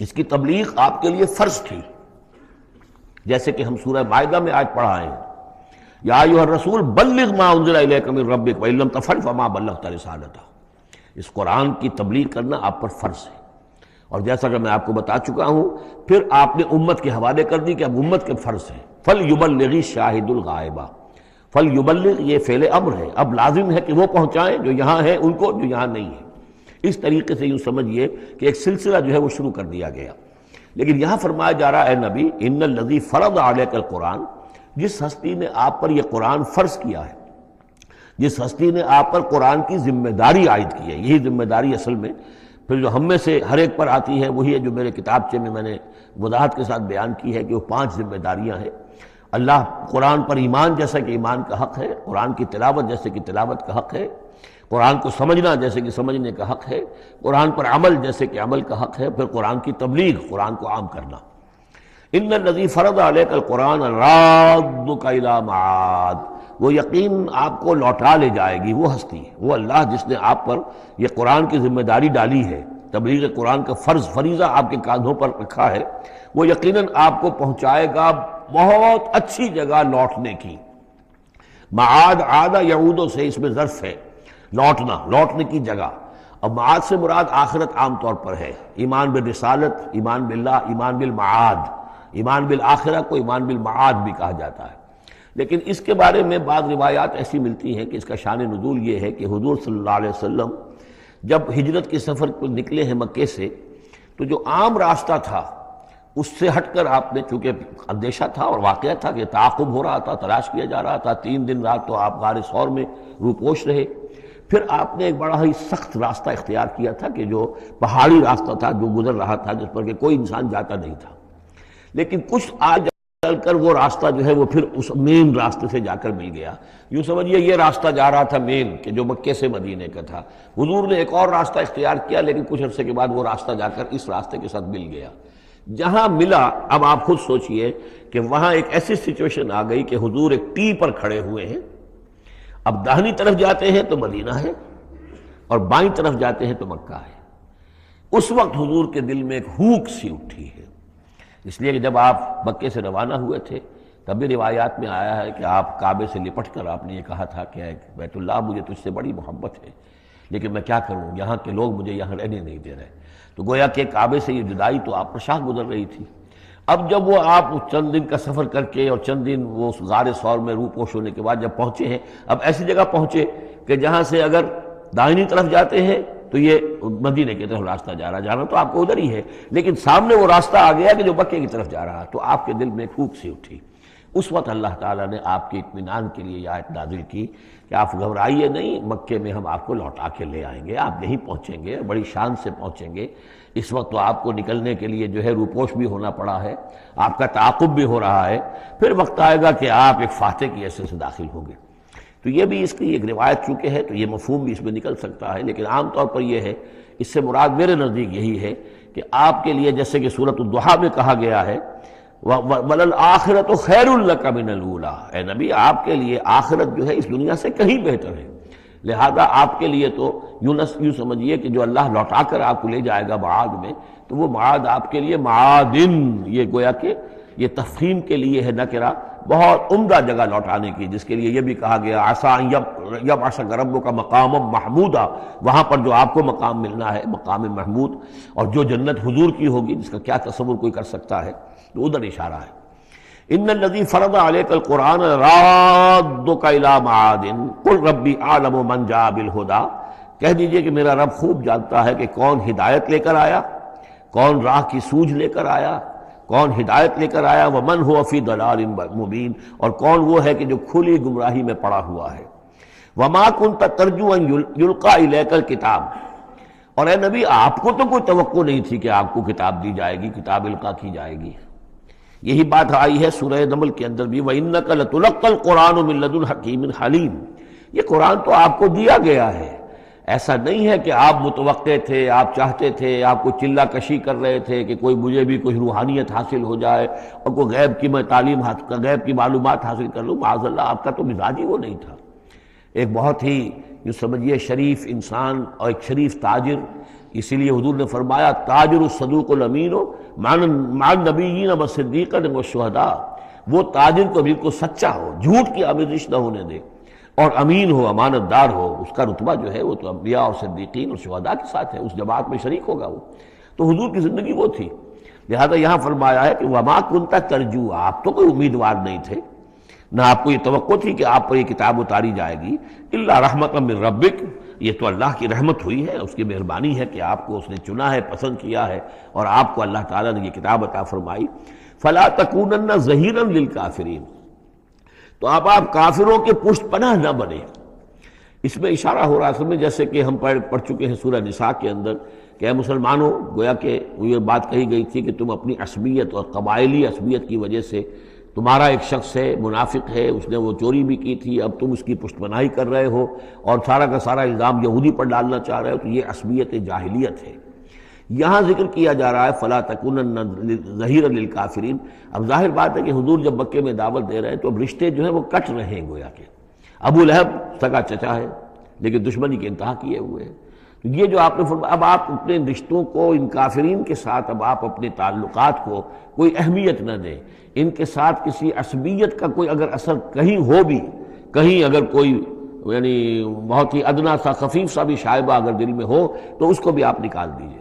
اس کی تبلیغ آپ کے لیے فرض تھی، جیسے کہ ہم سورہ مائدہ میں آج پڑھا ہے، یا ایھا الرسول بلغ ما انزل الیک من ربک وان لم تفعل فما بلغت رسالتہ، اس قرآن کی تبلیغ کرنا آپ پر فرض ہے۔ اور جیسا کہ میں آپ کو بتا چکا ہوں، پھر آپ نے امت کے حوالے کر دی کہ اب امت کے فرض ہے۔ فَلْيُبَلِّغِ الشَّاهِدُ الْغَائِبَ، فَلْيُبَلِّغ یہ فعل امر ہے، اب لازم ہے کہ وہ پہنچائیں جو یہاں ہیں ان کو، جو یہاں نہیں ہے۔ اس طریقے سے یوں سمجھیے کہ ایک سلسلہ جو ہے وہ شروع کر دیا گیا، لیکن یہاں فرمایا جا رہا ہے اے نبی ان الذی فرض علیک القرآن، جس ہستی نے آپ پر یہ قرآن فرض کیا ہے، جس ہستی نے آپ پر قرآن کی ذمہ داری عائد کی ہے، یہی ذمہ داری اصل میں پھر جو ہم میں سے ہر ایک پر آتی ہے وہی ہے جو میرے کتابچے میں نے وضاحت کے ساتھ بیان کی ہے کہ وہ 5 ذمہ داریاں ہیں۔ اللہ قرآن پر ایمان جیسا کہ ایمان کا حق ہے، قرآن کی تلاوت جیسے کہ تلاوت کا حق ہے، قرآن کو سمجھنا جیسے کہ سمجھنے کا حق ہے، قرآن پر عمل جیسے کہ عمل کا حق ہے، پھر قرآن کی تبلیغ، قرآن کو عام کرنا۔ ان الذی فرض علیک القرآن رادک الی معاد، وہ یقین آپ کو لوٹا لے جائے گی، وہ ہستی ہے، وہ اللہ جس نے آپ پر یہ قرآن کی ذمہ داری ڈالی ہے، تبلیغ قرآن کا فریضہ آپ کے کاندھوں پر رکھا ہے، وہ یقیناً آپ کو پہنچائے گا بہت اچھی جگہ لوٹنے کی۔ معاد عادہ یعودوں سے اس میں ظرف ہے، لوٹنا، لوٹنے کی جگہ۔ اب معاد سے مراد آخرت عام طور پر ہے، ایمان بالرسالت، ایمان باللہ، ایمان بالمعاد، ایمان بالآخرہ کو ایمان بالمعاد بھی کہا جاتا ہے۔ لیکن اس کے بارے میں بعض روایات ایسی ملتی ہیں کہ اس کا شان نزول یہ ہے کہ حضور صلی اللہ علیہ وسلم جب ہجرت کے سفر پر نکلے ہیں مکے سے، تو جو عام راستہ تھا اس سے ہٹ کر آپ نے، چونکہ اندیشہ تھا اور واقعہ تھا کہ تعاقب ہو رہا تھا، تلاش کیا جا رہا تھا، 3 دن رات تو آپ غار ثور میں روپوش رہے، پھر آپ نے ایک بڑا ہی سخت راستہ اختیار کیا تھا کہ جو پہاڑی راستہ تھا جو گزر رہا تھا، جس پر کہ کوئی انسان جاتا نہیں تھا، لیکن کچھ آج چل کر وہ راستہ جو ہے وہ پھر اس مین راستے سے جا کر مل گیا۔ یوں سمجھیے یہ راستہ جا رہا تھا مین کہ جو مکے سے مدینے کا تھا، حضور نے ایک اور راستہ اختیار کیا، لیکن کچھ عرصے کے بعد وہ راستہ جا کر اس راستے کے ساتھ مل گیا۔ جہاں ملا، اب آپ خود سوچئے کہ وہاں ایک ایسی سچویشن آ گئی کہ حضور ایک ٹی پر کھڑے ہوئے ہیں، اب داہنی طرف جاتے ہیں تو مدینہ ہے اور بائیں طرف جاتے ہیں تو مکہ ہے۔ اس وقت حضور کے دل میں ایک ہوک سی اٹھی ہے، اس لیے کہ جب آپ مکے سے روانہ ہوئے تھے تب بھی روایات میں آیا ہے کہ آپ کعبے سے لپٹ کر آپ نے یہ کہا تھا کہ بیت اللہ مجھے تجھ سے بڑی محبت ہے، لیکن میں کیا کروں، یہاں کے لوگ مجھے یہاں رہنے نہیں دے رہے۔ تو گویا کہ کعبے سے یہ جدائی تو آپ پر شاہ گزر رہی تھی۔ اب جب وہ آپ چند دن کا سفر کر کے اور چند دن وہ غار ثور میں روپوش ہونے کے بعد جب پہنچے ہیں، اب ایسی جگہ پہنچے کہ جہاں سے اگر دائنی طرف جاتے ہیں تو یہ مدینے کی طرف راستہ جا رہا، جانا تو آپ کو ادھر ہی ہے، لیکن سامنے وہ راستہ آ گیا کہ جو مکے کی طرف جا رہا، تو آپ کے دل میں ایک پھوک سی اٹھی۔ اس وقت اللہ تعالیٰ نے آپ کے اطمینان کے لیے یہ آیت نازل کی کہ آپ گھبرائیے نہیں، مکے میں ہم آپ کو لوٹا کے لے آئیں گے، آپ یہیں پہنچیں گے، بڑی شان سے پہنچیں گے۔ اس وقت تو آپ کو نکلنے کے لیے جو ہے روپوش بھی ہونا پڑا ہے، آپ کا تعاقب بھی ہو رہا ہے، پھر وقت آئے گا کہ آپ ایک فاتح کی حیثیت سے داخل ہوں گے۔ تو یہ بھی اس کی ایک روایت چونکہ ہے تو یہ مفہوم بھی اس میں نکل سکتا ہے، لیکن عام طور پر یہ ہے، اس سے مراد میرے نزدیک یہی ہے کہ آپ کے لیے جیسے کہ سورۃ الضحیٰ میں کہا گیا ہے وَلَلْآخِرَةُ خَيْرٌ لَكَ مِنَ الْأُولَىٰ، اے نبی آپ کے لیے آخرت جو ہے اس دنیا سے کہیں بہتر ہے، لہذا آپ کے لیے تو یوں سمجھیے کہ جو اللہ لوٹا کر آپ کو لے جائے گا معاد میں، تو وہ معاد آپ کے لیے معادن، یہ گویا کہ یہ تفخیم کے لیے ہے نکرہ، بہت عمدہ جگہ لوٹانے کی، جس کے لیے یہ بھی کہا گیا عسیٰ ان یبعثک ربک مقاما محمودا، وہاں پر جو آپ کو مقام ملنا ہے مقام محمود، اور جو جنت حضور کی ہوگی جس کا کیا تصور کوئی کر سکتا ہے، تو ادھر اشارہ ہے۔ ان الذی فرض علیک القرآن رادک الی معاد قل ربی اعلم من جاء بالہدی، کہہ دیجئے کہ میرا رب خوب جانتا ہے کہ کون ہدایت لے کر آیا، کون راہ کی سوجھ لے کر آیا، کون ہدایت لے کر آیا، ومن هو فی ضلال مبین، اور کون وہ ہے کہ جو کھلی گمراہی میں پڑا ہوا ہے۔ وما کنت ترجو ان یلقی الیک الکتاب، اور اے نبی آپ کو تو کوئی توقع نہیں تھی کہ آپ کو کتاب دی جائے گی، کتاب القا کی جائے گی۔ یہی بات آئی ہے سورہ نمل کے اندر بھی وَإِنَّكَ لَتُلَقَّى الْقُرْآنُ مِن لَدُنْ حَكِيمٍ حَلِيمٍ، یہ قرآن تو آپ کو دیا گیا ہے، ایسا نہیں ہے کہ آپ متوقع تھے، آپ چاہتے تھے، آپ کو چلہ کشی کر رہے تھے کہ کوئی مجھے بھی کوئی روحانیت حاصل ہو جائے اور کوئی غیب کی میں تعلیم غیب کی معلومات حاصل کر لوں، معاذ اللہ آپ کا تو مزاج ہی وہ نہیں تھا۔ ایک بہت ہی یوں سمجھیے شریف انسان اور ایک شریف تاجر، اسی لیے حضور نے فرمایا تاجر الصدوق الامین مع النبیین والصدیقین والشہداء، وہ تاجر کو بالکل سچا ہو، جھوٹ کی آمیزش نہ ہونے دے، اور امین ہو، امانت دار ہو، اس کا رتبہ جو ہے وہ تو انبیاء اور صدیقین اور شہداء کے ساتھ ہے، اس جماعت میں شریک ہوگا وہ۔ تو حضور کی زندگی وہ تھی، لہذا یہاں فرمایا ہے کہ وما کنت ترجو، آپ تو کوئی امیدوار نہیں تھے، نہ آپ کو یہ توقع تھی کہ آپ پر یہ کتاب اتاری جائے گی، الا رحمۃ من ربک، یہ تو اللہ کی رحمت ہوئی ہے، اس کی مہربانی ہے کہ آپ کو اس نے چنا ہے، پسند کیا ہے، اور آپ کو اللہ تعالیٰ نے یہ کتاب عطا فرمائی۔ فلا تکونن ظہیرا للکافرین، تو آپ کافروں کے پشت پناہ نہ بنے۔ اس میں اشارہ ہو رہا ہے اصل میں، جیسے کہ ہم پڑھ چکے ہیں سورہ نساء کے اندر کہ اے مسلمانوں، گویا کہ یہ بات کہی گئی تھی کہ تم اپنی عصبیت اور قبائلی عصبیت کی وجہ سے، تمہارا ایک شخص ہے منافق ہے، اس نے وہ چوری بھی کی تھی، اب تم اس کی پشت پناہی کر رہے ہو اور سارا کا سارا الزام یہودی پر ڈالنا چاہ رہے ہو، تو یہ عصبیت جاہلیت ہے۔ یہاں ذکر کیا جا رہا ہے فلا تکونن ظہیرا للکافرین۔ اب ظاہر بات ہے کہ حضور جب مکے میں دعوت دے رہے ہیں تو اب رشتے جو ہیں وہ کٹ رہے ہیں، گویا کہ ابو لہب سگا چچا ہے لیکن دشمنی کے انتہا کیے ہوئے ہیں۔ تو یہ جو آپ نے فرمایا، اب آپ اپنے رشتوں کو ان کافرین کے ساتھ، اب آپ اپنے تعلقات کو کوئی اہمیت نہ دیں، ان کے ساتھ کسی عصبیت کا کوئی اگر اثر کہیں ہو بھی، کہیں اگر کوئی یعنی بہت ہی ادنا سا خفیف سا بھی شائبہ اگر دل میں ہو تو اس کو بھی آپ نکال دیجئے۔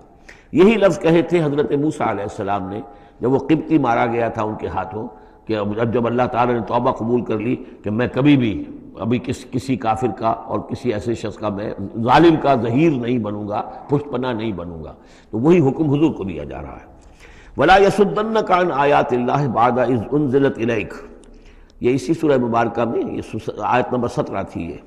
یہی لفظ کہے تھے حضرت موسیٰ علیہ السلام نے جب وہ قبطی مارا گیا تھا ان کے ہاتھوں، کہ اب جب اللہ تعالیٰ نے توبہ قبول کر لی کہ میں کبھی بھی ابھی کسی کافر کا اور کسی ایسے شخص کا، میں ظالم کا ظہیر نہیں بنوں گا، پشت پناہ نہیں بنوں گا، تو وہی حکم حضور کو دیا جا رہا ہے۔ وَلَا يَصُدَّنَّكَ عَنْ آيَاتِ اللَّهِ بَعْدَ إِذْ أُنزِلَتْ إِلَيْكَ، یہ اسی سورہ مبارکہ میں یہ آیت نمبر 17 تھی یہ۔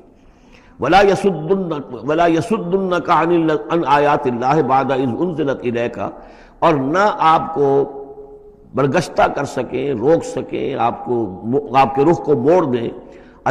ولا يصدنك عن آیات اللہ بعد اذ انزلت الیک، اور نہ آپ کو برگشتہ کر سکیں، روک سکیں، آپ کے رخ کو موڑ دیں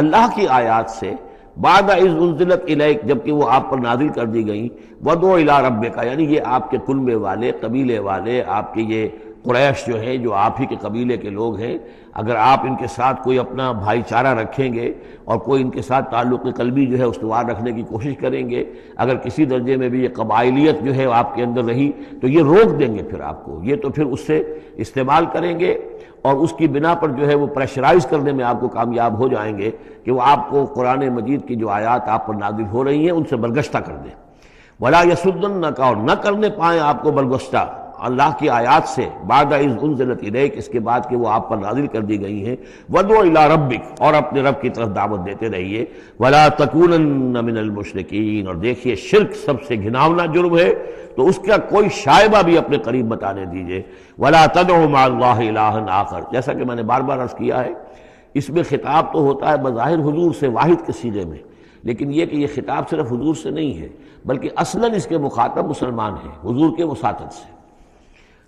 اللہ کی آیات سے، بعد اذ انزلت الیک، جبکہ وہ آپ پر نازل کر دی گئیں، ودعو الی ربک، یعنی یہ آپ کے کنبے والے، قبیلے والے، آپ کے یہ قریش جو ہیں، جو آپ ہی کے قبیلے کے لوگ ہیں، اگر آپ ان کے ساتھ کوئی اپنا بھائی چارہ رکھیں گے اور کوئی ان کے ساتھ تعلق قلبی جو ہے استوار رکھنے کی کوشش کریں گے، اگر کسی درجے میں بھی یہ قبائلیت جو ہے آپ کے اندر رہی تو یہ روک دیں گے پھر آپ کو، یہ تو پھر اس سے استعمال کریں گے اور اس کی بنا پر جو ہے وہ پریشرائز کرنے میں آپ کو کامیاب ہو جائیں گے کہ وہ آپ کو قرآن مجید کی جو آیات آپ پر نازل ہو رہی ہیں ان سے برگشتہ کر دیں۔ ولا یصدنک، اور نہ کرنے پائیں آپ کو برگشتہ اللہ کی آیات سے، بعد اذ انزلت الیک، اس کے بعد کہ وہ آپ پر نازل کر دی گئی ہیں، ودعو الی ربک، اور اپنے رب کی طرف دعوت دیتے رہیے، ولا تکونن من المشرکین، اور دیکھیے شرک سب سے گھناؤنا جرم ہے تو اس کا کوئی شائبہ بھی اپنے قریب بتانے دیجیے، ولا تدعوا مع اللہ الہا آخر، جیسا کہ میں نے بار بار عرض کیا ہے، اس میں خطاب تو ہوتا ہے بظاہر حضور سے واحد کے صیغے میں، لیکن یہ کہ یہ خطاب صرف حضور سے نہیں ہے بلکہ اصلاً اس کے مخاطب مسلمان ہیں، حضور کے وساطت سے۔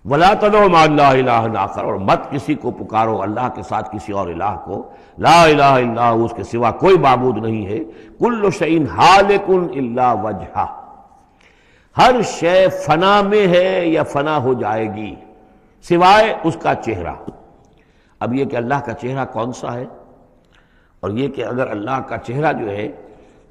وَلَا تَدْعُوا مَعَ اللَّهِ إِلَٰهًا آخر، اور مت کسی کو پکارو اللہ کے ساتھ کسی اور الہ کو، لا الہ الا ہو، اس کے سوا کوئی معبود نہیں ہے، کل شیء ہالک الا وجہہ، ہر شے فنا میں ہے یا فنا ہو جائے گی سوائے اس کا چہرہ۔ اب یہ کہ اللہ کا چہرہ کون سا ہے، اور یہ کہ اگر اللہ کا چہرہ جو ہے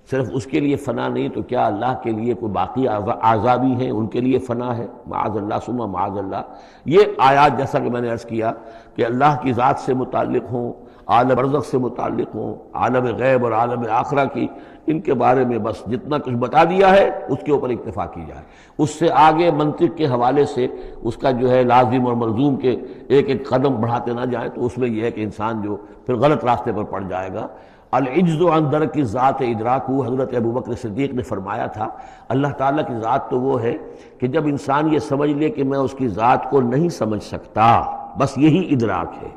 صرف اس کے لیے فنا نہیں تو کیا اللہ کے لیے کوئی باقی اعضاء بھی ہیں، ان کے لیے فنا ہے؟ معاذ اللہ ثم معاذ اللہ۔ یہ آیات جیسا کہ میں نے عرض کیا کہ اللہ کی ذات سے متعلق ہوں، عالم برزخ سے متعلق ہوں، عالم غیب اور عالم آخرہ کی، ان کے بارے میں بس جتنا کچھ بتا دیا ہے اس کے اوپر اکتفا کی جائے، اس سے آگے منطق کے حوالے سے اس کا جو ہے لازم اور ملزوم کے ایک ایک قدم بڑھاتے نہ جائیں تو اس میں یہ ہے کہ انسان جو پھر غلط راستے پر پڑ جائے گا۔ العجز عن درک ذات ادراکو، حضرت ابوبکر صدیق نے فرمایا تھا اللہ تعالیٰ کی ذات تو وہ ہے کہ جب انسان یہ سمجھ لے کہ میں اس کی ذات کو نہیں سمجھ سکتا، بس یہی ادراک ہے،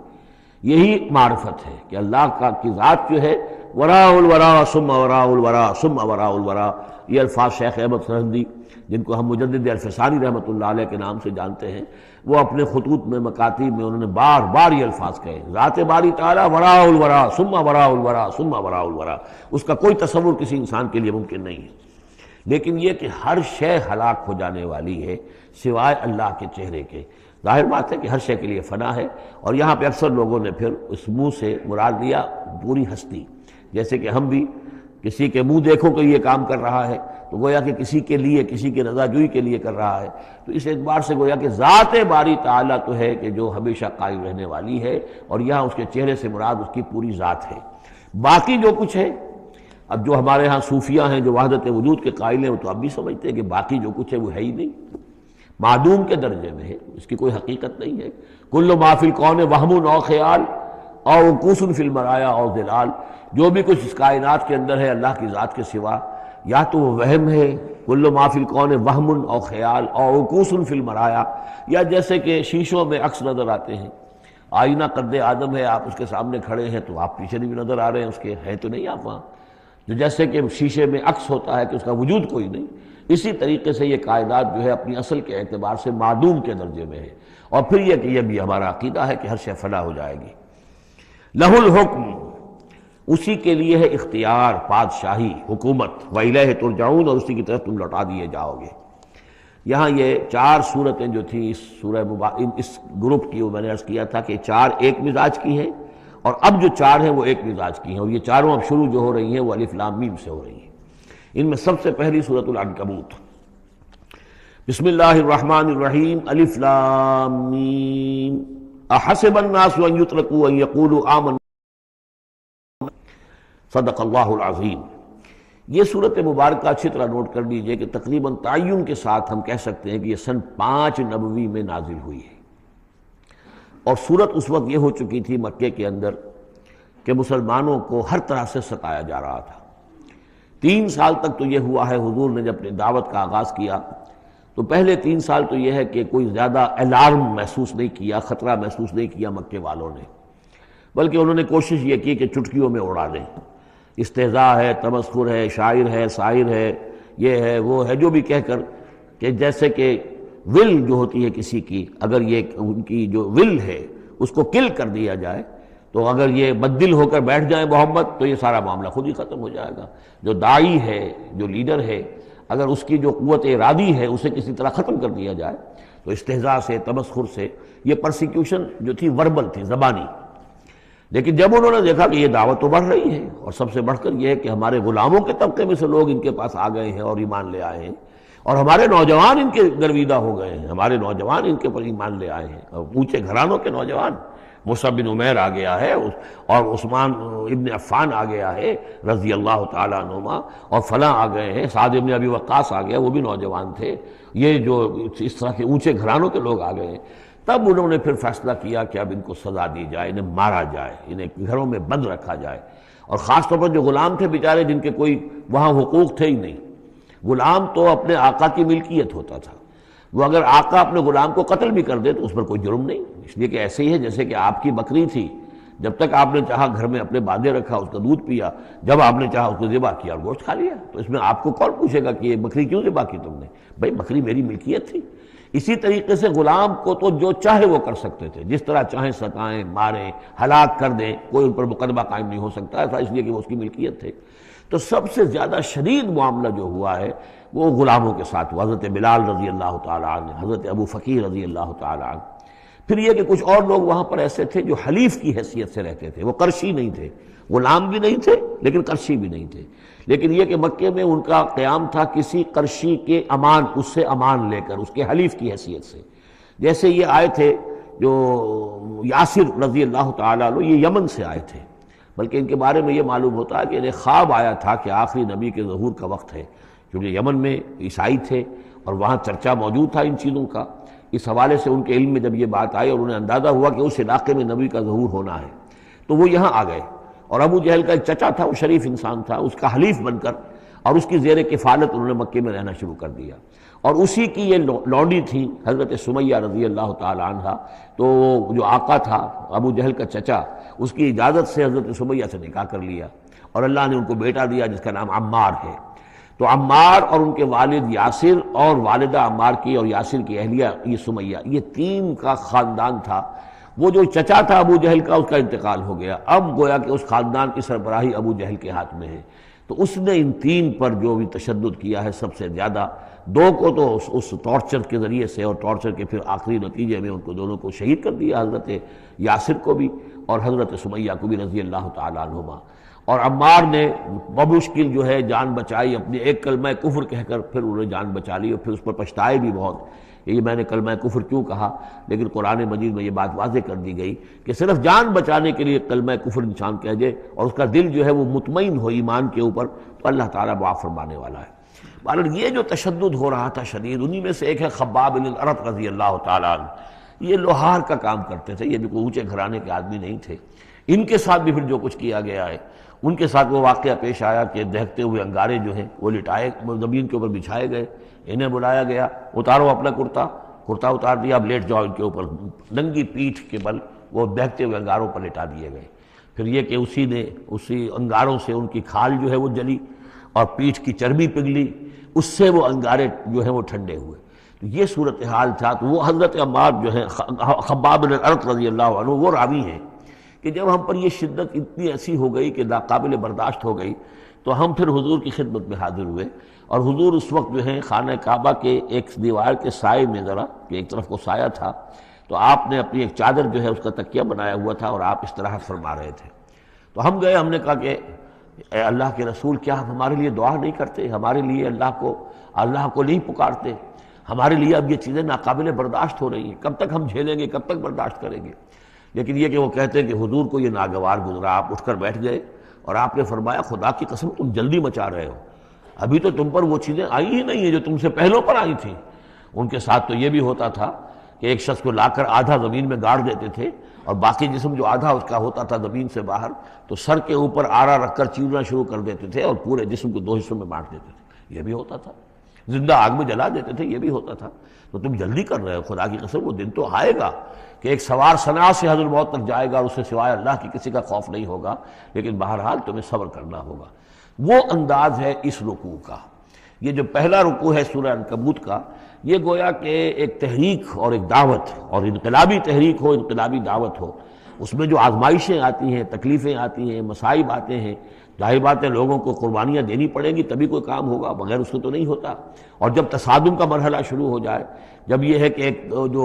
یہی معرفت ہے کہ اللہ کی ذات جو ہے وراء الورا ثم وراء الورا ثم وراء الورا۔ یہ الفاظ شیخ احمد سرہندی، جن کو ہم مجدد الفسانی رحمۃ اللہ علیہ کے نام سے جانتے ہیں، وہ اپنے خطوط میں مکاتیب میں انہوں نے بار بار یہ الفاظ کہے، ذات باری تعالیٰ وراء الورا ثم وراء الورا ثم وراء الورا، اس کا کوئی تصور کسی انسان کے لیے ممکن نہیں ہے۔ لیکن یہ کہ ہر شے ہلاک ہو جانے والی ہے سوائے اللہ کے چہرے کے، ظاہر بات ہے کہ ہر شے کے لیے فنا ہے، اور یہاں پہ اکثر لوگوں نے پھر اس منہ سے مراد لیا پوری ہستی، جیسے کہ ہم بھی کسی کے منہ دیکھو کہ یہ کام کر رہا ہے تو گویا کہ کسی کے لیے، کسی کے رضا جوئی کے لیے کر رہا ہے، تو اس اعتبار سے گویا کہ ذات باری تعالیٰ تو ہے کہ جو ہمیشہ قائم رہنے والی ہے، اور یہاں اس کے چہرے سے مراد اس کی پوری ذات ہے۔ باقی جو کچھ ہے، اب جو ہمارے ہاں صوفیہ ہیں جو وحدت وجود کے قائل ہیں وہ تو اب بھی سمجھتے ہیں کہ باقی جو کچھ ہے وہ ہے ہی نہیں، معدوم کے درجے میں ہے، اس کی کوئی حقیقت نہیں ہے۔ کل ما فی الکون وہم او خیال او وقوس فی المرایا او ظلال، جو بھی کچھ اس کائنات کے اندر ہے اللہ کی ذات کے سوا یا تو وہ وہم ہے، کل ما فی الکون وہم او خیال او وقوس فی المرایا، یا جیسے کہ شیشوں میں عکس نظر آتے ہیں، آئینہ قد آدم ہے، آپ اس کے سامنے کھڑے ہیں تو آپ پیچھے بھی نظر آ رہے ہیں، اس کے ہیں تو نہیں آپ وہاں، جو جیسے کہ شیشے میں عکس ہوتا ہے کہ اس کا وجود کوئی نہیں، اسی طریقے سے یہ کائنات جو ہے اپنی اصل کے اعتبار سے معدوم کے درجے میں ہے۔ اور پھر یہ کہ یہ بھی ہمارا عقیدہ ہے کہ ہر شے فنا ہو جائے گی۔ لہ الحکم، اسی کے لیے ہے اختیار، بادشاہی، حکومت، وَإِلَيْهِ تُرْجَعُونَ، اور اسی کی طرف تم لوٹا دیے جاؤ گے۔ یہاں یہ چار صورتیں جو تھیں اس سورہ اس گروپ کی، وہ میں نے عرض کیا تھا کہ چار ایک مزاج کی ہیں، اور اب جو چار ہیں وہ ایک مزاج کی ہیں، اور یہ چاروں اب شروع جو ہو رہی ہیں وہ الف لام میم سے ہو رہی ہیں۔ ان میں سب سے پہلی سورۃ العنکبوت، بسم اللہ الرحمن الرحیم، الف لام میم، احسب الناس ان یترکوا ان یقولوا آمنا، صدق اللہ العظیم۔ یہ صورت مبارکہ اچھی طرح نوٹ کر لیجئے کہ تقریباً تعین کے ساتھ ہم کہہ سکتے ہیں کہ یہ سن 5 نبوی میں نازل ہوئی ہے، اور صورت اس وقت یہ ہو چکی تھی مکے کے اندر کہ مسلمانوں کو ہر طرح سے ستایا جا رہا تھا۔ 3 سال تک تو یہ ہوا ہے، حضور نے جب اپنی دعوت کا آغاز کیا تو پہلے 3 سال تو یہ ہے کہ کوئی زیادہ الارم محسوس نہیں کیا، خطرہ محسوس نہیں کیا مکے والوں نے، بلکہ انہوں نے کوشش یہ کی کہ چٹکیوں میں اڑا دیں۔ استہزاء ہے، تمسخر ہے، شاعر ہے، سائر ہے، یہ ہے وہ ہے، جو بھی کہہ کر کہ جیسے کہ ول جو ہوتی ہے کسی کی، اگر یہ ان کی جو ول ہے اس کو کل کر دیا جائے تو اگر یہ بددل ہو کر بیٹھ جائیں محمد تو یہ سارا معاملہ خود ہی ختم ہو جائے گا۔ جو داعی ہے، جو لیڈر ہے، اگر اس کی جو قوت ارادی ہے اسے کسی طرح ختم کر دیا جائے تو استہزاء سے، تمسخر سے، یہ پرسیکیوشن جو تھی وربل تھی، زبانی۔ لیکن جب انہوں نے دیکھا کہ یہ دعوت تو بڑھ رہی ہے، اور سب سے بڑھ کر یہ ہے کہ ہمارے غلاموں کے طبقے میں سے لوگ ان کے پاس آ گئے ہیں اور ایمان لے آئے ہیں، اور ہمارے نوجوان ان کے گرویدہ ہو گئے ہیں، ہمارے نوجوان ان کے پر ایمان لے آئے ہیں، اور اونچے گھرانوں کے نوجوان، مصعب بن عمیر آ گیا ہے، اور عثمان ابن عفان آ گیا ہے رضی اللہ تعالیٰ عنہما، اور فلاں آ گئے ہیں، سعد ابن ابی وقاص آ گیا، وہ بھی نوجوان تھے، یہ جو اس طرح کے اونچے گھرانوں کے لوگ آ گئے ہیں۔ تب انہوں نے پھر فیصلہ کیا کہ اب ان کو سزا دی جائے، انہیں مارا جائے، انہیں گھروں میں بند رکھا جائے، اور خاص طور پر جو غلام تھے بیچارے، جن کے کوئی وہاں حقوق تھے ہی نہیں۔ غلام تو اپنے آقا کی ملکیت ہوتا تھا، وہ اگر آقا اپنے غلام کو قتل بھی کر دے تو اس پر کوئی جرم نہیں، اس لیے کہ ایسے ہی ہے جیسے کہ آپ کی بکری تھی، جب تک آپ نے چاہا گھر میں اپنے باندھے رکھا، اس کا دودھ پیا، جب آپ نے چاہا اس کو ذبح کیا اور گوشت کھا لیا، تو اس میں آپ کو کون پوچھے گا کہ یہ بکری کیوں ذبح کی تم نے؟ بھائی بکری میری ملکیت تھی۔ اسی طریقے سے غلام کو تو جو چاہے وہ کر سکتے تھے، جس طرح چاہیں ستائیں، ماریں، ہلاک کر دیں، کوئی ان پر مقدمہ قائم نہیں ہو سکتا ایسا، اس لیے کہ وہ اس کی ملکیت تھے۔ تو سب سے زیادہ شدید معاملہ جو ہوا ہے وہ غلاموں کے ساتھ ہوا، حضرت بلال رضی اللہ تعالیٰ عنہ، حضرت ابو فقیر رضی اللہ تعالیٰ عنہ۔ پھر یہ کہ کچھ اور لوگ وہاں پر ایسے تھے جو حلیف کی حیثیت سے رہتے تھے، وہ قرشی نہیں تھے، غلام بھی نہیں تھے لیکن قرشی بھی نہیں تھے، لیکن یہ کہ مکے میں ان کا قیام تھا کسی قرشی کے امان، اس سے امان لے کر، اس کے حلیف کی حیثیت سے۔ جیسے یہ آئے تھے جو یاسر رضی اللہ تعالیٰ عنہ، یہ یمن سے آئے تھے، بلکہ ان کے بارے میں یہ معلوم ہوتا ہے کہ انہیں خواب آیا تھا کہ آخری نبی کے ظہور کا وقت ہے، کیونکہ یمن میں عیسائی تھے اور وہاں چرچا موجود تھا ان چیزوں کا۔ اس حوالے سے ان کے علم میں جب یہ بات آئی اور انہیں اندازہ ہوا کہ اس علاقے میں نبی کا ظہور ہونا ہے تو وہ یہاں آ گئے، اور ابو جہل کا ایک چچا تھا، وہ شریف انسان تھا، اس کا حلیف بن کر اور اس کی زیر کفالت انہوں نے مکے میں رہنا شروع کر دیا، اور اسی کی یہ لونڈی تھی حضرت سمیہ رضی اللہ تعالی عنہ۔ تو جو آقا تھا ابو جہل کا چچا، اس کی اجازت سے حضرت سمیہ سے نکاح کر لیا، اور اللہ نے ان کو بیٹا دیا جس کا نام عمار ہے۔ تو عمار اور ان کے والد یاسر اور والدہ عمار کی اور یاسر کی اہلیہ یہ سمیہ، یہ تین کا خاندان تھا۔ وہ جو چچا تھا ابو جہل کا، اس کا انتقال ہو گیا، اب گویا کہ اس خاندان کی سربراہی ابو جہل کے ہاتھ میں ہے۔ تو اس نے ان تین پر جو بھی تشدد کیا ہے سب سے زیادہ، دو کو تو اس ٹارچر کے ذریعے سے، اور ٹارچر کے پھر آخری نتیجے میں ان کو دونوں کو شہید کر دیا، حضرت یاسر کو بھی اور حضرت سمیہ کو بھی رضی اللہ تعالیٰ عنہما۔ اور عمار نے بمشکل جو ہے جان بچائی، اپنے ایک کلمہ کفر کہہ کر پھر انہوں نے جان بچا لی، اور پھر اس پر پچھتائے بھی بہت، یہ میں نے کلمہ کفر کیوں کہا، لیکن قرآن مجید میں یہ بات واضح کر دی گئی کہ صرف جان بچانے کے لیے کلمہ کفر انسان کہہ دے اور اس کا دل جو ہے وہ مطمئن ہو ایمان کے اوپر، تو اللہ تعالیٰ معاف فرمانے والا ہے۔ بہرحال یہ جو تشدد ہو رہا تھا شدید، انہی میں سے ایک ہے خباب بن الارت رضی اللہ تعالیٰ عنہ۔ یہ لوہار کا کام کرتے تھے، یہ بھی کوئی اونچے گھرانے کے آدمی نہیں تھے۔ ان کے ساتھ بھی پھر جو کچھ کیا گیا ہے، ان کے ساتھ وہ واقعہ پیش آیا کہ دہکتے ہوئے انگارے جو ہیں وہ لٹائے، زمین کے اوپر بچھائے گئے، انہیں بلایا گیا، اتارو اپنا کرتا اتار دیا، اب لیٹ جاؤ ان کے اوپر، ننگی پیٹھ کے بل وہ دہکتے ہوئے انگاروں پر لٹا دیے گئے۔ پھر یہ کہ اسی انگاروں سے ان کی کھال جو ہے وہ جلی اور پیٹھ کی چربی پگھلی، اس سے وہ انگارے جو ہیں وہ ٹھنڈے ہوئے۔ تو یہ صورتحال تھا۔ تو وہ حضرت عمار جو ہے خباب بن الارت رضی اللہ عنہ، وہ راوی ہیں کہ جب ہم پر یہ شدت اتنی ایسی ہو گئی کہ ناقابل برداشت ہو گئی تو ہم پھر حضور کی خدمت میں حاضر ہوئے، اور حضور اس وقت جو ہے خانہ کعبہ کے ایک دیوار کے سائے میں، ذرا کہ ایک طرف کو سایہ تھا، تو آپ نے اپنی ایک چادر جو ہے اس کا تکیہ بنایا ہوا تھا اور آپ استراحت فرما رہے تھے۔ تو ہم گئے، ہم نے کہا کہ اے اللہ کے رسول، کیا آپ ہمارے لیے دعا نہیں کرتے، ہمارے لیے اللہ کو نہیں پکارتے؟ ہمارے لیے اب یہ چیزیں ناقابل برداشت ہو رہی ہیں، کب تک ہم جھیلیں گے، کب تک برداشت کریں گے؟ لیکن یہ کہ وہ کہتے ہیں کہ حضور کو یہ ناگوار گزرا، آپ اٹھ کر بیٹھ گئے اور آپ نے فرمایا خدا کی قسم تم جلدی مچا رہے ہو، ابھی تو تم پر وہ چیزیں آئی ہی نہیں ہیں جو تم سے پہلوں پر آئی تھیں۔ ان کے ساتھ تو یہ بھی ہوتا تھا کہ ایک شخص کو لا کر آدھا زمین میں گاڑ دیتے تھے اور باقی جسم جو آدھا اس کا ہوتا تھا زمین سے باہر، تو سر کے اوپر آرا رکھ کر چیرنا شروع کر دیتے تھے اور پورے جسم کو دو حصوں میں بانٹ دیتے تھے، یہ بھی ہوتا تھا۔ زندہ آگ میں جلا دیتے تھے، یہ بھی ہوتا تھا۔ تو تم جلدی کر رہے ہو، خدا کی قسم وہ دن تو آئے گا کہ ایک سوار صنع سے حضر موت تک جائے گا اور اسے سوائے اللہ کی کسی کا خوف نہیں ہوگا، لیکن بہرحال تمہیں صبر کرنا ہوگا۔ وہ انداز ہے اس رکوع کا۔ یہ جو پہلا رکوع ہے سورہ عنکبوت کا، یہ گویا کہ ایک تحریک اور ایک دعوت، اور انقلابی تحریک ہو، انقلابی دعوت ہو، اس میں جو آزمائشیں آتی ہیں، تکلیفیں آتی ہیں، مصائب آتے ہیں، ظاہر بات ہے لوگوں کو قربانیاں دینی پڑیں گی تبھی کوئی کام ہوگا، بغیر اس کے تو نہیں ہوتا۔ اور جب تصادم کا مرحلہ شروع ہو جائے، جب یہ ہے کہ ایک جو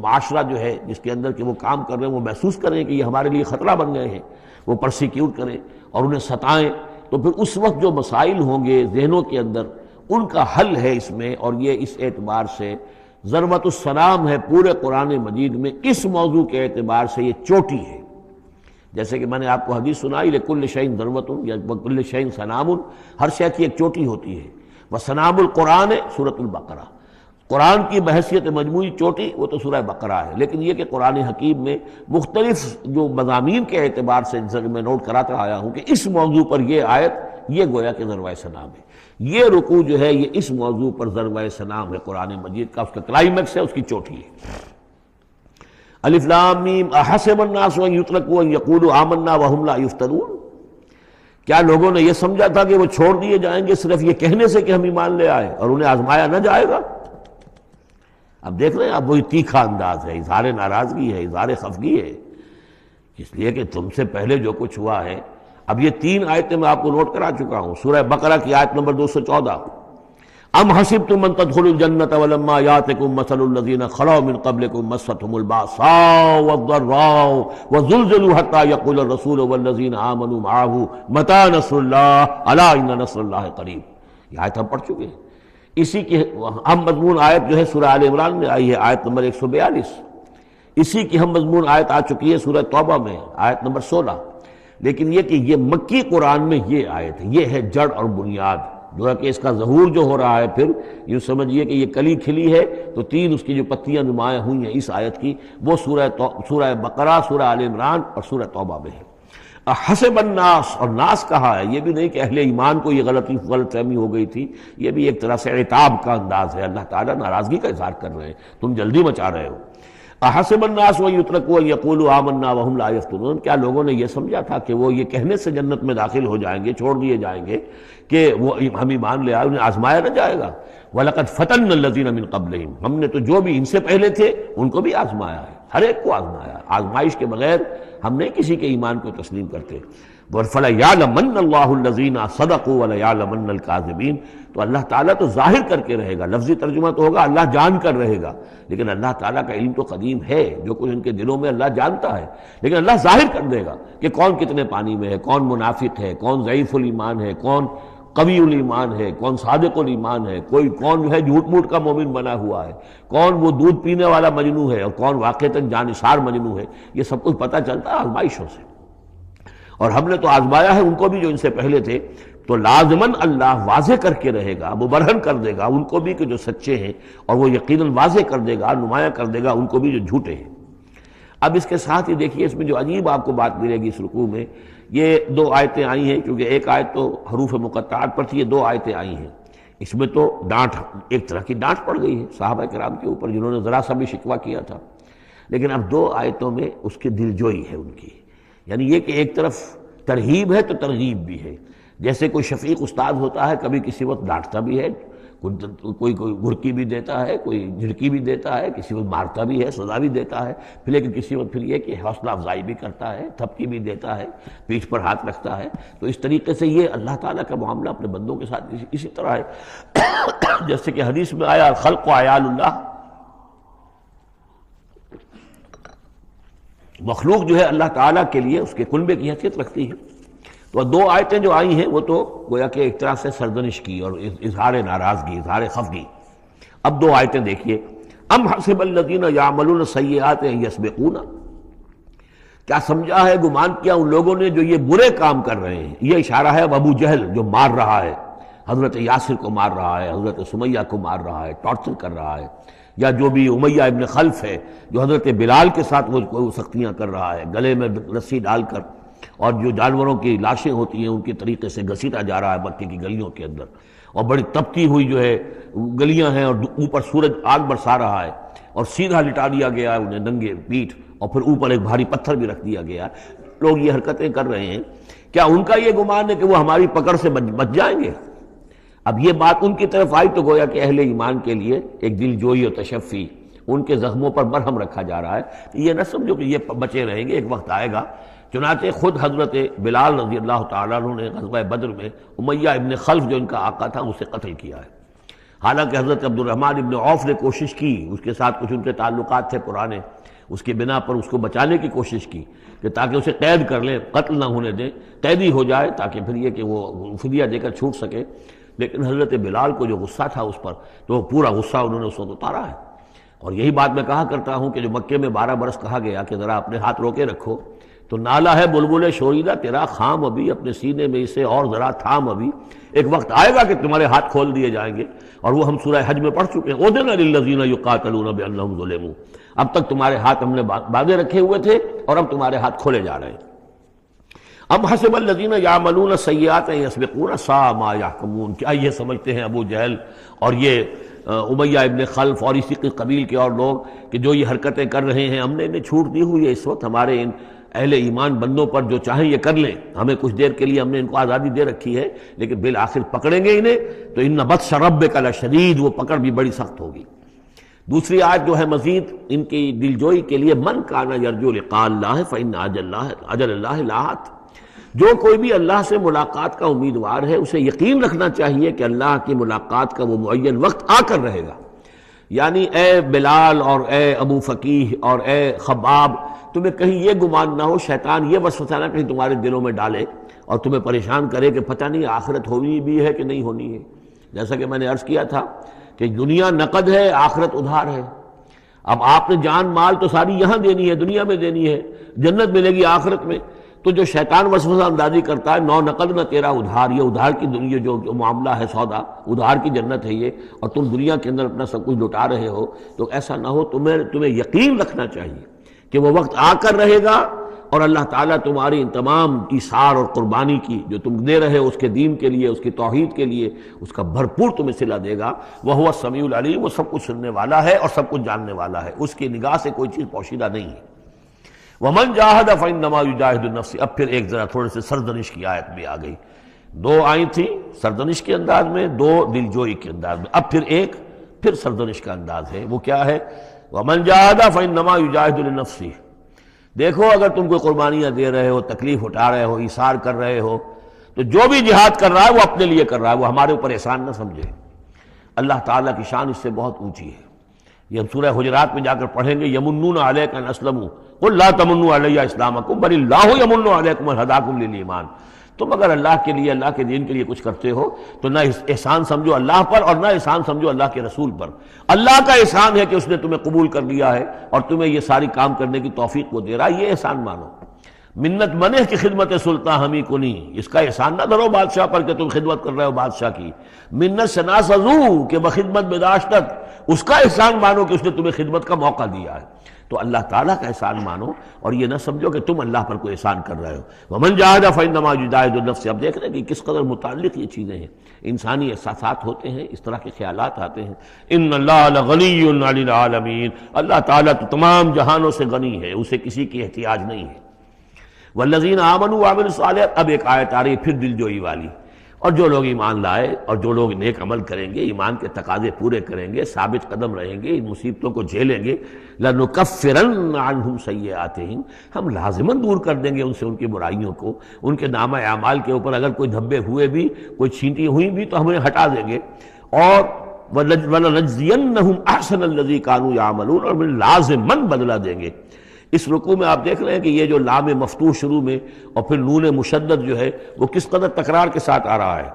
معاشرہ جو ہے جس کے اندر کہ وہ کام کر رہے ہیں وہ محسوس کریں کہ یہ ہمارے لیے خطرہ بن گئے ہیں، وہ پرسیکیوٹ کریں اور انہیں ستائیں، تو پھر اس وقت جو مسائل ہوں گے ذہنوں کے اندر، ان کا حل ہے اس میں۔ اور یہ اس اعتبار سے ضربۃ السلام ہے پورے قرآن مجید میں، اس موضوع کے اعتبار سے یہ چوٹی ہے۔ جیسے کہ میں نے آپ کو حدیث سنائی لکل شیء ضربۃ یا وکل شیء سنام، ہر شے کی ایک چوٹی ہوتی ہے۔ وسنام القرآن سورۃ البقرہ، قرآن کی بحیثیت مجموعی چوٹی وہ تو سورہ بقرہ ہے، لیکن یہ کہ قرآن حکیم میں مختلف جو مضامین کے اعتبار سے میں نوٹ کراتا آیا ہوں کہ اس موضوع پر یہ آیت یہ گویا کہ ضربہ سنام ہے، یہ رکوع جو ہے یہ اس موضوع پر ضربہ سنام ہے قرآن مجید کا، اس کا کلائمیکس ہے، اس کی چوٹی ہے۔ الف لام میم احسب الناس ان یترکوا ان یقولوا آمنا وهم لا یفتنون، کیا لوگوں نے یہ سمجھا تھا کہ وہ چھوڑ دیے جائیں گے صرف یہ کہنے سے کہ ہم ایمان لے آئے اور انہیں آزمایا نہ جائے گا؟ اب دیکھ رہے ہیں، اب وہی تیکھا انداز ہے، اظہار ناراضگی ہے، اظہار خفگی ہے، اس لیے کہ تم سے پہلے جو کچھ ہوا ہے۔ اب یہ 3 آیتیں میں آپ کو نوٹ کرا چکا ہوں، سورہ بقرہ کی آیت نمبر 214، ام حسبتم ان تدخلوا الجنة ولما يأتكم مثل الذين خلوا من قبلكم مستهم البأساء والضراء وزلزلوا حتى يقول الرسول والذين آمنوا معه متى نصر الله ألا إن نصر الله قريب۔ یہ آیت ہم پڑھ چکے ہیں۔ اسی کی ہم مضمون آیت جو ہے سورہ آل عمران میں آئی ہے، آیت نمبر 142۔ اسی کی ہم مضمون آیت آ چکی ہے سورہ توبہ میں، آیت نمبر 16۔ لیکن یہ کہ یہ مکی قرآن میں یہ آیت ہے، یہ ہے جڑ اور بنیاد، جو ہے کہ اس کا ظہور جو ہو رہا ہے، پھر یوں سمجھیے کہ یہ کلی کھلی ہے تو 3 اس کی جو پتیاں نمایاں ہوئی ہیں اس آیت کی، وہ سورہ بقرہ، سورہ آل عمران اور سورہ توبہ میں ہے۔ حسب الناس، اور ناس کہا ہے، یہ بھی نہیں کہ اہل ایمان کو یہ غلط فہمی ہو گئی تھی، یہ بھی ایک طرح سے عتاب کا انداز ہے، اللہ تعالیٰ ناراضگی کا اظہار کر رہے ہیں، تم جلدی مچا رہے ہو۔ احسب الناس ان یترکوا ان یقولوا آمنا وهم لا یفتنون، کیا لوگوں نے یہ سمجھا تھا کہ وہ یہ کہنے سے جنت میں داخل ہو جائیں گے، چھوڑ دیے جائیں گے کہ وہ ہم ایمان لے آئے، انہیں آزمایا نہ جائے گا؟ وَلَقَدْ فَتَنَّا الَّذِينَ مِن قَبْلِهِمْ، ہم نے تو جو بھی ان سے پہلے تھے ان کو بھی آزمایا ہے، ہر ایک کو آزمایا، آزمائش کے بغیر ہم نہیں کسی کے ایمان کو تسلیم کرتے۔ فَلَيَعْلَمَنَّ اللَّهُ الَّذِينَ صَدَقُوا وَلَيَعْلَمَنَّ الْكَاذِبِينَ، تو اللہ تعالیٰ تو ظاہر کر کے رہے گا، لفظی ترجمہ تو ہوگا اللہ جان کر رہے گا، لیکن اللہ تعالیٰ کا علم تو قدیم ہے، جو کچھ ان کے دلوں میں اللہ جانتا ہے، لیکن اللہ ظاہر کر دے گا کہ کون کتنے پانی میں ہے، کون منافق ہے، کون ضعیف الایمان ہے، کون قوی الایمان ہے، کون صادق الایمان ہے، کون جو ہے جھوٹ موٹ کا مومن بنا ہوا ہے، کون وہ دودھ پینے والا مجنو ہے اور کون واقعتاً جانثار مجنو ہے، یہ سب کچھ پتہ چلتا ہے آزمائشوں سے۔ اور ہم نے تو آزمایا ہے ان کو بھی جو ان سے پہلے تھے، تو لازماً اللہ واضح کر کے رہے گا، مبرہن کر دے گا ان کو بھی کہ جو سچے ہیں، اور وہ یقیناً واضح کر دے گا، نمایاں کر دے گا ان کو بھی جو جھوٹے ہیں۔ اب اس کے ساتھ ہی دیکھیے اس میں جو عجیب آپ کو بات ملے گی اس رکوع میں، یہ 2 آیتیں آئی ہیں، کیونکہ ایک آیت تو حروف مقطعات پر تھی، یہ 2 آیتیں آئی ہیں، اس میں تو ڈانٹ، ایک طرح کی ڈانٹ پڑ گئی ہے صحابہ کرام کے اوپر جنہوں نے ذرا سا بھی شکوہ کیا تھا، لیکن اب 2 آیتوں میں اس کی دلجوئی ہے ان کی، یعنی یہ کہ ایک طرف ترغیب ہے تو ترغیب بھی ہے، جیسے کوئی شفیق استاد ہوتا ہے کبھی کسی وقت ڈانٹتا بھی ہے، کوئی گھرکی بھی دیتا ہے، کوئی جھڑکی بھی دیتا ہے، کسی وقت مارتا بھی ہے، سزا بھی دیتا ہے، پھر لیکن کسی وقت پھر یہ کہ حوصلہ افزائی بھی کرتا ہے، تھپکی بھی دیتا ہے، پیٹھ پر ہاتھ رکھتا ہے۔ تو اس طریقے سے یہ اللہ تعالیٰ کا معاملہ اپنے بندوں کے ساتھ اسی طرح ہے، جیسے کہ حدیث میں آیا خلق و عیال اللہ، مخلوق جو ہے اللہ تعالیٰ کے لیے اس کے کنبے کی حیثیت رکھتی ہے۔ تو 2 آیتیں جو آئی ہیں وہ تو گویا کہ ایک طرح سے سرزنش کی اور اظہار ناراضگی، اظہار خفگی۔ اب 2 آیتیں دیکھیے، ام حسب الذین یعملون السیئات ان یسبقونا، کیا سمجھا ہے، گمان کیا ان لوگوں نے جو یہ برے کام کر رہے ہیں، یہ اشارہ ہے ابو جہل جو مار رہا ہے، حضرت یاسر کو مار رہا ہے، حضرت سمیہ کو مار رہا ہے، ٹارچر کر رہا ہے، یا جو بھی امیہ ابن خلف ہے جو حضرت بلال کے ساتھ وہ سختیاں کر رہا ہے، گلے میں رسی ڈال کر، اور جو جانوروں کی لاشیں ہوتی ہیں ان کے طریقے سے گھسیٹا جا رہا ہے مکے کی گلیوں کے اندر، اور بڑی تپتی ہوئی جو ہے گلیاں ہیں اور اوپر سورج آگ برسا رہا ہے، اور سیدھا لٹا دیا گیا انہیں ننگے پیٹھ، اور پھر اوپر ایک بھاری پتھر بھی رکھ دیا گیا. لوگ یہ حرکتیں کر رہے ہیں، کیا ان کا یہ گمان ہے کہ وہ ہماری پکڑ سے بچ جائیں گے؟ اب یہ بات ان کی طرف آئی تو گویا کہ اہل ایمان کے لیے ایک دل جوئی اور تشفی، ان کے زخموں پر مرہم رکھا جا رہا ہے. یہ نہ سمجھو کہ یہ بچے رہیں گے، ایک وقت آئے گا. چنانچہ خود حضرت بلال رضی اللہ تعالیٰ عنہ نے غزوہ بدر میں امیہ ابن خلف جو ان کا آقا تھا اسے قتل کیا ہے. حالانکہ حضرت عبد الرحمن ابن عوف نے کوشش کی، اس کے ساتھ کچھ ان کے تعلقات تھے پرانے، اس کی بنا پر اس کو بچانے کی کوشش کی کہ تاکہ اسے قید کر لیں، قتل نہ ہونے دیں، قیدی ہو جائے تاکہ پھر یہ کہ وہ فدیہ دے کر چھوٹ سکے. لیکن حضرت بلال کو جو غصہ تھا اس پر، تو وہ پورا غصہ انہوں نے اس وقت اتارا ہے. اور یہی بات میں کہا کرتا ہوں کہ جو مکے میں 12 برس کہا گیا کہ ذرا اپنے ہاتھ روکے رکھو، تو نالا ہے بلبل شوریدہ تیرا خام ابھی، اپنے سینے میں اسے اور ذرا تھام ابھی، ایک وقت آئے گا کہ تمہارے ہاتھ کھول دیے جائیں گے. اور وہ ہم سورہ حج میں پڑھ چکے ہیں، اُذِنَ لِلَّذِينَ يُقَاتَلُونَ بِأَنَّهُمْ ظُلِمُوا. اب تک تمہارے ہاتھ ہم نے باندھے رکھے ہوئے تھے اور اب تمہارے ہاتھ کھولے جا رہے ہیں. ام حسب الذین یعملون السیئات ان یسبقونا ساء ما یحکمون. کیا یہ سمجھتے ہیں ابو جہل اور یہ امیہ ابن خلف اور اسی قبیل کے اور لوگ کہ جو یہ حرکتیں کر رہے ہیں ہم نے انہیں چھوٹ دی ہوئی ہے؟ اس وقت ہمارے ان اہل ایمان بندوں پر جو چاہیں یہ کر لیں، ہمیں کچھ دیر کے لیے ہم نے ان کو آزادی دے رکھی ہے، لیکن بالآخر پکڑیں گے انہیں تو ان بطش ربک لشدید، وہ پکڑ بھی بڑی سخت ہوگی. دوسری آیت جو ہے مزید ان کی دلجوئی کے لیے، من کان یرجو لقاء اللہ فإن اجل اللہ لآت. جو کوئی بھی اللہ سے ملاقات کا امیدوار ہے اسے یقین رکھنا چاہیے کہ اللہ کی ملاقات کا وہ معین وقت آ کر رہے گا. یعنی اے بلال اور اے ابو فقیہ اور اے خباب، تمہیں کہیں یہ گمان نہ ہو، شیطان یہ وسوسہ نہ کہیں تمہارے دلوں میں ڈالے اور تمہیں پریشان کرے کہ پتہ نہیں آخرت ہونی بھی ہے کہ نہیں ہونی ہے. جیسا کہ میں نے عرض کیا تھا کہ دنیا نقد ہے، آخرت ادھار ہے. اب آپ نے جان مال تو ساری یہاں دینی ہے، دنیا میں دینی ہے، جنت ملے گی آخرت میں. تو جو شیطان وسوسہ اندازی کرتا ہے، نو نقد نہ تیرا ادھار، یہ ادھار کی دنیا جو معاملہ ہے، سودا ادھار کی جنت ہے یہ، اور تم دنیا کے اندر اپنا سب کچھ لٹا رہے ہو، تو ایسا نہ ہو. تمہیں یقین رکھنا چاہیے کہ وہ وقت آ کر رہے گا اور اللہ تعالیٰ تمہاری ان تمام ایثار اور قربانی کی جو تم دے رہے ہو اس کے دین کے لیے، اس کی توحید کے لیے، اس کا بھرپور تمہیں صلہ دے گا. وَهُوَ السَّمِيعُ الْعَلِيمُ، وہ سب کچھ سننے والا ہے اور سب کچھ جاننے والا ہے، اس کی نگاہ سے کوئی چیز پوشیدہ نہیں ہے. وَمَنْ جَاهَدَ فَإِنَّمَا يُجَاهِدُ نَفْسِهِ. اب پھر ایک ذرا تھوڑے سے سرزنش کی آیت بھی آ گئی. دو آئی تھی سرزنش کے انداز میں، دو دلجوئی کے انداز میں، اب پھر ایک پھر سرزنش کا انداز ہے. وہ کیا ہے؟ وَمَنْ جَاهَدَ فَإِنَّمَا يُجَاهِدُ لِنَفْسِهِ. دیکھو اگر تم کوئی قربانیاں دے رہے ہو، تکلیف اٹھا رہے ہو، ایثار کر رہے ہو، تو جو بھی جہاد کر رہا ہے وہ اپنے لیے کر رہا ہے، وہ ہمارے اوپر احسان نہ سمجھے. اللہ تعالیٰ کی شان اس سے بہت اونچی ہے. یہ ہم سورہ حجرات میں جا کر پڑھیں گے، یمنون علیک ان اسلموا قل لا تمنوا علی اسلامکم بل اللہ یمن علیکم ان ہداکم للایمان. تم اگر اللہ کے لیے، اللہ کے دین کے لیے کچھ کرتے ہو تو نہ احسان سمجھو اللہ پر اور نہ احسان سمجھو اللہ کے رسول پر. اللہ کا احسان ہے کہ اس نے تمہیں قبول کر لیا ہے اور تمہیں یہ ساری کام کرنے کی توفیق وہ دے رہا ہے، یہ احسان مانو. منت منہ کی خدمت سلطان ہمیں کو نہیں، اس کا احسان نہ دھرو بادشاہ پر کہ تم خدمت کر رہے ہو بادشاہ کی. منت شناسزو کہ بخدمت بداشتت، اس کا احسان مانو کہ اس نے تمہیں خدمت کا موقع دیا ہے. تو اللہ تعالیٰ کا احسان مانو اور یہ نہ سمجھو کہ تم اللہ پر کوئی احسان کر رہے ہو. وَمَنْ جَاهَدَ فَإِنَّمَا يُجَاهِدُ نَفْسَهُ. اب دیکھ رہے ہیں کہ کس قدر متعلق یہ چیزیں ہیں، انسانی احساسات ہوتے ہیں، اس طرح کے خیالات آتے ہیں. إِنَّ اللَّهَ لَغَنِيٌّ عَنِ الْعَالَمِينَ. اللہ تعالیٰ تو تمام جہانوں سے غنی ہے، اسے کسی کی احتیاج نہیں ہے. وَالَّذِينَ آمَنُوا وَعَمِلُوا الصَّالِحَاتِ. اب ایک آیت آ رہی پھر دلجوئی والی. اور جو لوگ ایمان لائے اور جو لوگ نیک عمل کریں گے، ایمان کے تقاضے پورے کریں گے، ثابت قدم رہیں گے، ان مصیبتوں کو جھیلیں گے، لَنُكَفِّرَنَّ عَنْهُمْ سَيِّئَاتِهِمْ. ہم لازماً دور کر دیں گے ان سے ان کی برائیوں کو. ان کے نامہ اعمال کے اوپر اگر کوئی دھبے ہوئے بھی، کوئی چھینٹی ہوئی بھی تو ہم انہیں ہٹا دیں گے. اور وَلَنَجْزِيَنَّهُمْ أَحْسَنَ الَّذِي كَانُوا يَعْمَلُونَ. اور لازماً بدلہ دیں گے. اس رکوع میں آپ دیکھ رہے ہیں کہ یہ جو لام مفتوح شروع میں اور پھر نون مشدد جو ہے وہ کس قدر تکرار کے ساتھ آ رہا ہے.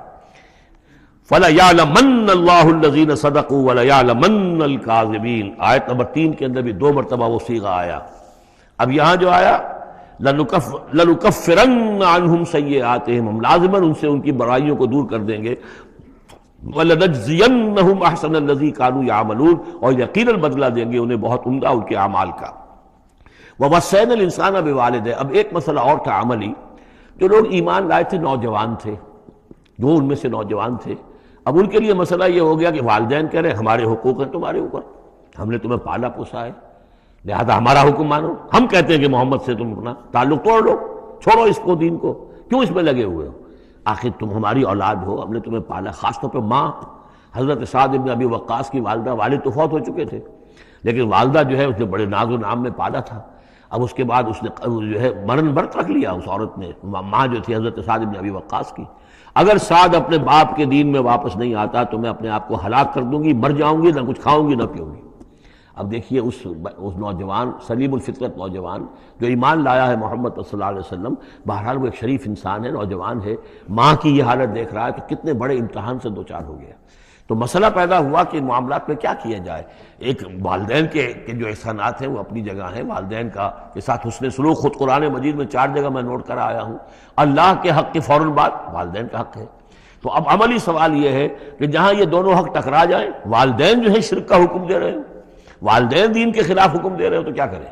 فَلَيَعْلَمَنَّ اللَّهُ الَّذِينَ صَدَقُوا وَلَيَعْلَمَنَّ الْكَاذِبِينَ. آیت نمبر 3 کے اندر بھی 2 مرتبہ وہ صیغہ آیا. اب یہاں جو آیا لَنُكَفِّرَنَّ عَنْهُمْ سَيِّئَاتِهِمْ، ہم لازماً ان سے ان کی برائیوں کو دور کر دیں گے. وَلَنَجْزِيَنَّهُمْ أَحْسَنَ الَّذِي كَانُوا يَعْمَلُونَ. اور یقیناً بدلہ دیں گے انہیں بہت عمدہ ان کے اعمال کا. وَوَصَّيْنَا الْإِنسَانَ بِوَالِدَيْهِ. اب ایک مسئلہ اور تھا عملی. جو لوگ ایمان لائے تھے نوجوان تھے، جو ان میں سے نوجوان تھے، اب ان کے لیے مسئلہ یہ ہو گیا کہ والدین کہہ رہے ہیں ہمارے حقوق ہیں تمہارے اوپر، ہم نے تمہیں پالا پوسا ہے، لہذا ہمارا حکم مانو۔ ہم کہتے ہیں کہ محمد سے تم اپنا تعلق توڑ لو، چھوڑو اس کو، دین کو، کیوں اس میں لگے ہوئے ہو؟ آخر تم ہماری اولاد ہو، ہم نے تمہیں پالا، خاص طور پہ ماں حضرت سعد بن ابی وقاص کی والدہ، والد تو فوت ہو چکے تھے لیکن والدہ جو ہے اس نے بڑے ناز و نام میں پالا تھا۔ اب اس کے بعد اس نے جو ہے مرن برت رکھ لیا اس عورت نے، ماں جو تھی حضرت سعد بن ابی وقاص کی، اگر سعد اپنے باپ کے دین میں واپس نہیں آتا تو میں اپنے آپ کو ہلاک کر دوں گی، مر جاؤں گی، نہ کچھ کھاؤں گی نہ پیوں گی۔ اب دیکھیے اس نوجوان سلیم الفطرت نوجوان جو ایمان لایا ہے محمد صلی اللہ علیہ وسلم، بہرحال وہ ایک شریف انسان ہے، نوجوان ہے، ماں کی یہ حالت دیکھ رہا ہے تو کتنے بڑے امتحان سے دوچار ہو گیا۔ تو مسئلہ پیدا ہوا کہ ان معاملات میں کیا کیا جائے۔ ایک والدین کے جو احسانات ہیں وہ اپنی جگہ ہیں، والدین کے ساتھ حسن سلوک خود قرآن مجید میں 4 جگہ میں نوٹ کر آیا ہوں۔ اللہ کے حق کے فوراً بعد والدین کا حق ہے۔ تو اب عملی سوال یہ ہے کہ جہاں یہ دونوں حق ٹکرا جائیں، والدین جو ہے شرک کا حکم دے رہے ہیں، والدین دین کے خلاف حکم دے رہے ہو تو کیا کریں؟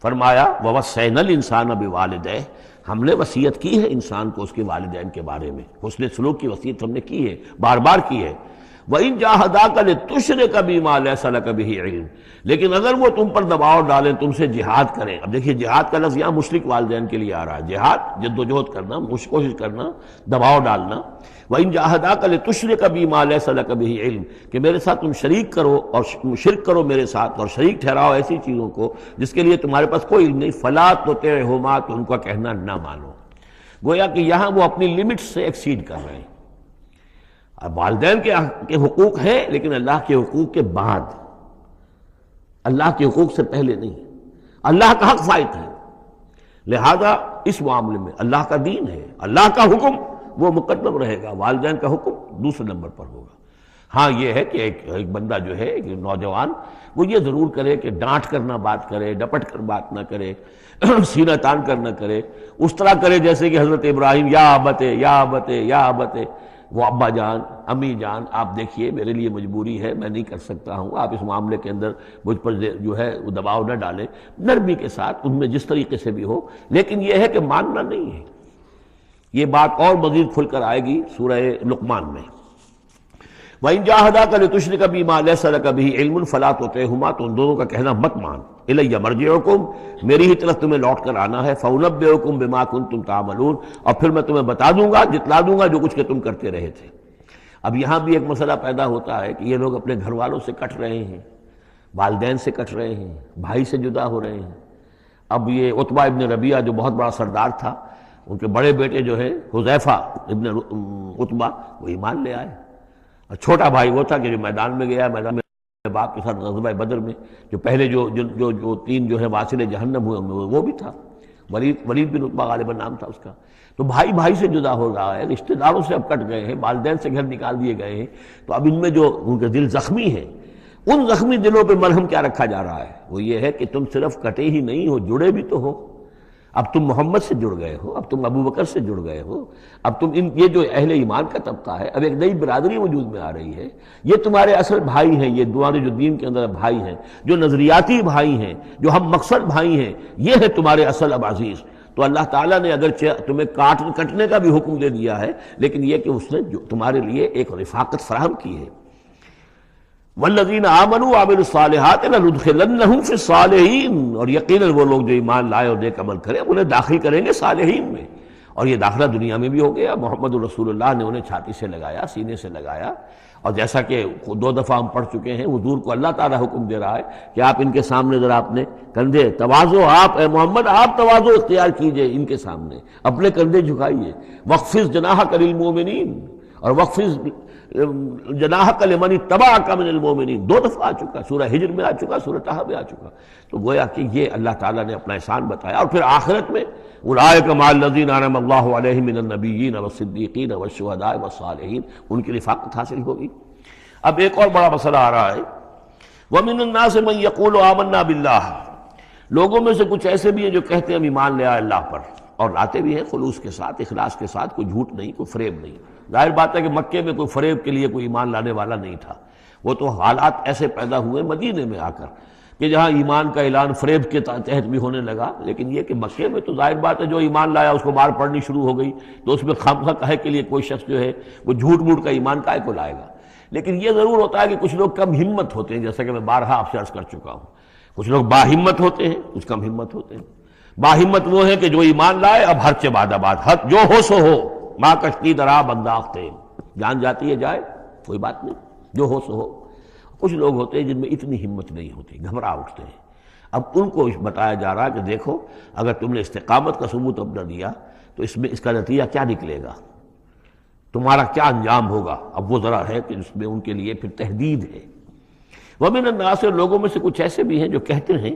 فرمایا وَوَصَّيْنَا الْإِنسَانَ بِوَالِدَيْهِ، ہم نے وصیت کی ہے انسان کو اس کے والدین کے بارے میں، حسن سلوک کی وصیت ہم نے کی ہے، بار بار کی ہے۔ وَإِن جَاهَدَاكَ لِتُشْرِكَ بِمَا لَيْسَ لَكَ بِهِ عِلْمٌ، لیکن اگر وہ تم پر دباؤ ڈالیں، تم سے جہاد کریں۔ اب دیکھیے جہاد کا لفظ یہاں مشرک والدین کے لیے آ رہا ہے، جہاد جد و جہد کرنا، کوشش کرنا، دباؤ ڈالنا۔ وَإِن جَاهَدَاكَ لِتُشْرِكَ بِمَا لَيْسَ لَكَ بِهِ عِلْمٌ، کہ میرے ساتھ تم شریک کرو اور شرک کرو میرے ساتھ اور شریک ٹھہراؤ ایسی چیزوں کو جس کے لیے تمہارے پاس کوئی علم نہیں، فَلَا تُطِعْهُمَا، تو ان کا کہنا نہ مانو۔ گویا کہ یہاں وہ اپنی لمٹ سے ایکسیڈ کر رہے ہیں۔ اب والدین کے حقوق ہیں لیکن اللہ کے حقوق کے بعد، اللہ کے حقوق سے پہلے نہیں، اللہ کا حق فائت ہے۔ لہذا اس معاملے میں اللہ کا دین ہے، اللہ کا حکم وہ مقدم رہے گا، والدین کا حکم دوسرے نمبر پر ہوگا۔ ہاں یہ ہے کہ ایک بندہ جو ہے، ایک نوجوان، وہ یہ ضرور کرے کہ ڈانٹ کر نہ بات کرے، ڈپٹ کر بات نہ کرے، سینہ تان کر نہ کرے، اس طرح کرے جیسے کہ حضرت ابراہیم یا ابتے یا ابتے یا ابتے، وہ ابا جان، امی جان، آپ دیکھیے میرے لیے مجبوری ہے، میں نہیں کر سکتا ہوں، آپ اس معاملے کے اندر مجھ پر جو ہے وہ دباؤ نہ ڈالیں، نرمی کے ساتھ ان میں جس طریقے سے بھی ہو، لیکن یہ ہے کہ ماننا نہیں ہے۔ یہ بات اور مزید کھل کر آئے گی سورہ لقمان میں۔ وَإِن جَاهَدَاكَ لِتُشْرِكَ بِمَا لَيْسَ لَكَ بِهِ عِلْمٌ فَلَا تُطِعْهُمَا، تو ان دونوں کا کہنا مت مان۔ إِلَيَّ مَرْجِعُكُمْ، میری ہی طرف تمہیں لوٹ کر آنا ہے، فَأُنَبِّئُكُمْ بِمَا كُنتُمْ تَعْمَلُونَ، اور پھر میں تمہیں بتا دوں گا، جتلا دوں گا جو کچھ کہ تم کرتے رہے تھے۔ اب یہاں بھی ایک مسئلہ پیدا ہوتا ہے کہ یہ لوگ اپنے گھر والوں سے کٹ رہے ہیں، والدین سے کٹ رہے ہیں، بھائی سے جدا ہو رہے ہیں۔ اب یہ عتبہ ابن ربیعہ جو بہت بڑا سردار تھا، ان کے بڑے بیٹے جو ہے حذیفہ ابن عتبہ، وہ ایمان لے آئے، اور چھوٹا بھائی وہ تھا کہ جو میدان میں گیا، میدان میں باپ کے ساتھ غزوہ بدر میں جو پہلے جو 3 جو ہے واصل جہنم ہوئے ان میں وہ بھی تھا، ولید بن عتبہ غالباً نام تھا اس کا۔ تو بھائی سے جدا ہو رہا ہے، رشتہ داروں سے اب کٹ گئے ہیں، والدین سے گھر نکال دیے گئے ہیں، تو اب ان میں جو ان کے دل زخمی ہیں، ان زخمی دلوں پہ مرہم کیا رکھا جا رہا ہے؟ وہ یہ ہے کہ تم صرف کٹے ہی نہیں ہو، جڑے بھی تو ہو۔ اب تم محمد سے جڑ گئے ہو، اب تم ابو بکر سے جڑ گئے ہو، اب تم یہ جو اہل ایمان کا طبقہ ہے، اب ایک نئی برادری وجود میں آ رہی ہے، یہ تمہارے اصل بھائی ہیں، یہ تمہارے جو دین کے اندر بھائی ہیں، جو نظریاتی بھائی ہیں، جو ہم مقصد بھائی ہیں، یہ ہے تمہارے اصل اب عزیز۔ تو اللہ تعالیٰ نے اگرچہ تمہیں کٹنے کا بھی حکم دے دیا ہے، لیکن یہ کہ اس نے جو تمہارے لیے ایک رفاقت فراہم کی ہے۔ والذین آمنوا وعملوا الصالحات لندخلنہم فی الصالحین، اور یقیناً وہ لوگ جو ایمان لائے اور نیک عمل کرے انہیں داخل کریں گے صالحین میں، اور یہ داخلہ دنیا میں بھی ہو گیا۔ محمد رسول اللہ نے انہیں چھاتی سے لگایا، سینے سے لگایا، اور جیسا کہ 2 دفعہ ہم پڑھ چکے ہیں، حضور کو اللہ تعالیٰ حکم دے رہا ہے کہ آپ ان کے سامنے ذرا اپنے کندھے تواضع، آپ اے محمد آپ تواضع اختیار کیجئے، ان کے سامنے اپنے کندھے جھکائیے۔ وَاخْفِضْ جَنَاحَكَ لِلْمُؤْمِنِينَ، اور وَاخْفِضْ جناحک لمن اتبعک من المؤمنین 2 دفعہ آ چکا، سورہ ہجر میں آ چکا، سورہ طہ میں آ چکا۔ تو گویا کہ یہ اللہ تعالیٰ نے اپنا احسان بتایا، اور پھر آخرت میں اولئک مع الذین انعم اللہ علیہم من النبیین والصدیقین والشہداء والصالحین، ان کی رفاقت حاصل ہوگی۔ اب ایک اور بڑا مسئلہ آ رہا ہے، ومن الناس من یقول آمنا باللہ، لوگوں میں سے کچھ ایسے بھی ہیں جو کہتے ہیں ہم ایمان لے آئے اللہ پر، اور لاتے بھی ہیں خلوص کے ساتھ، اخلاص کے ساتھ، کوئی جھوٹ نہیں، کوئی فریب نہیں۔ ظاہر بات ہے کہ مکے میں کوئی فریب کے لیے کوئی ایمان لانے والا نہیں تھا، وہ تو حالات ایسے پیدا ہوئے مدینے میں آ کر کہ جہاں ایمان کا اعلان فریب کے تحت بھی ہونے لگا، لیکن یہ کہ مکے میں تو ظاہر بات ہے جو ایمان لایا اس کو مار پڑنی شروع ہو گئی، تو اس میں خامخواہ کہے کے لیے کوئی شخص جو ہے وہ جھوٹ موٹ کا ایمان کائے کو لائے گا۔ لیکن یہ ضرور ہوتا ہے کہ کچھ لوگ کم ہمت ہوتے ہیں، جیسا کہ میں بارہا آپ سے عرض کر چکا ہوں. کچھ لوگ باہمت ہوتے ہیں، کچھ کم ہمت ہوتے ہیں. باہمت وہ ہے کہ جو ایمان لائے اب ہر چے بعد آباد، حق جو ہو سو ہو، ماں کشتی درا بنداختے، جان جاتی ہے جائے کوئی بات نہیں، جو ہو سو ہو. کچھ لوگ ہوتے ہیں جن میں اتنی ہمت نہیں ہوتی، گھبرا اٹھتے ہیں. اب ان کو بتایا جا رہا ہے کہ دیکھو اگر تم نے استقامت کا ثبوت اپنا دیا تو اس میں اس کا نتیجہ کیا نکلے گا، تمہارا کیا انجام ہوگا. اب وہ ذرا ہے کہ اس میں ان کے لیے پھر تحدید ہے. وَمِنَ النَّاسِ، لوگوں میں سے کچھ ایسے بھی ہیں جو کہتے ہیں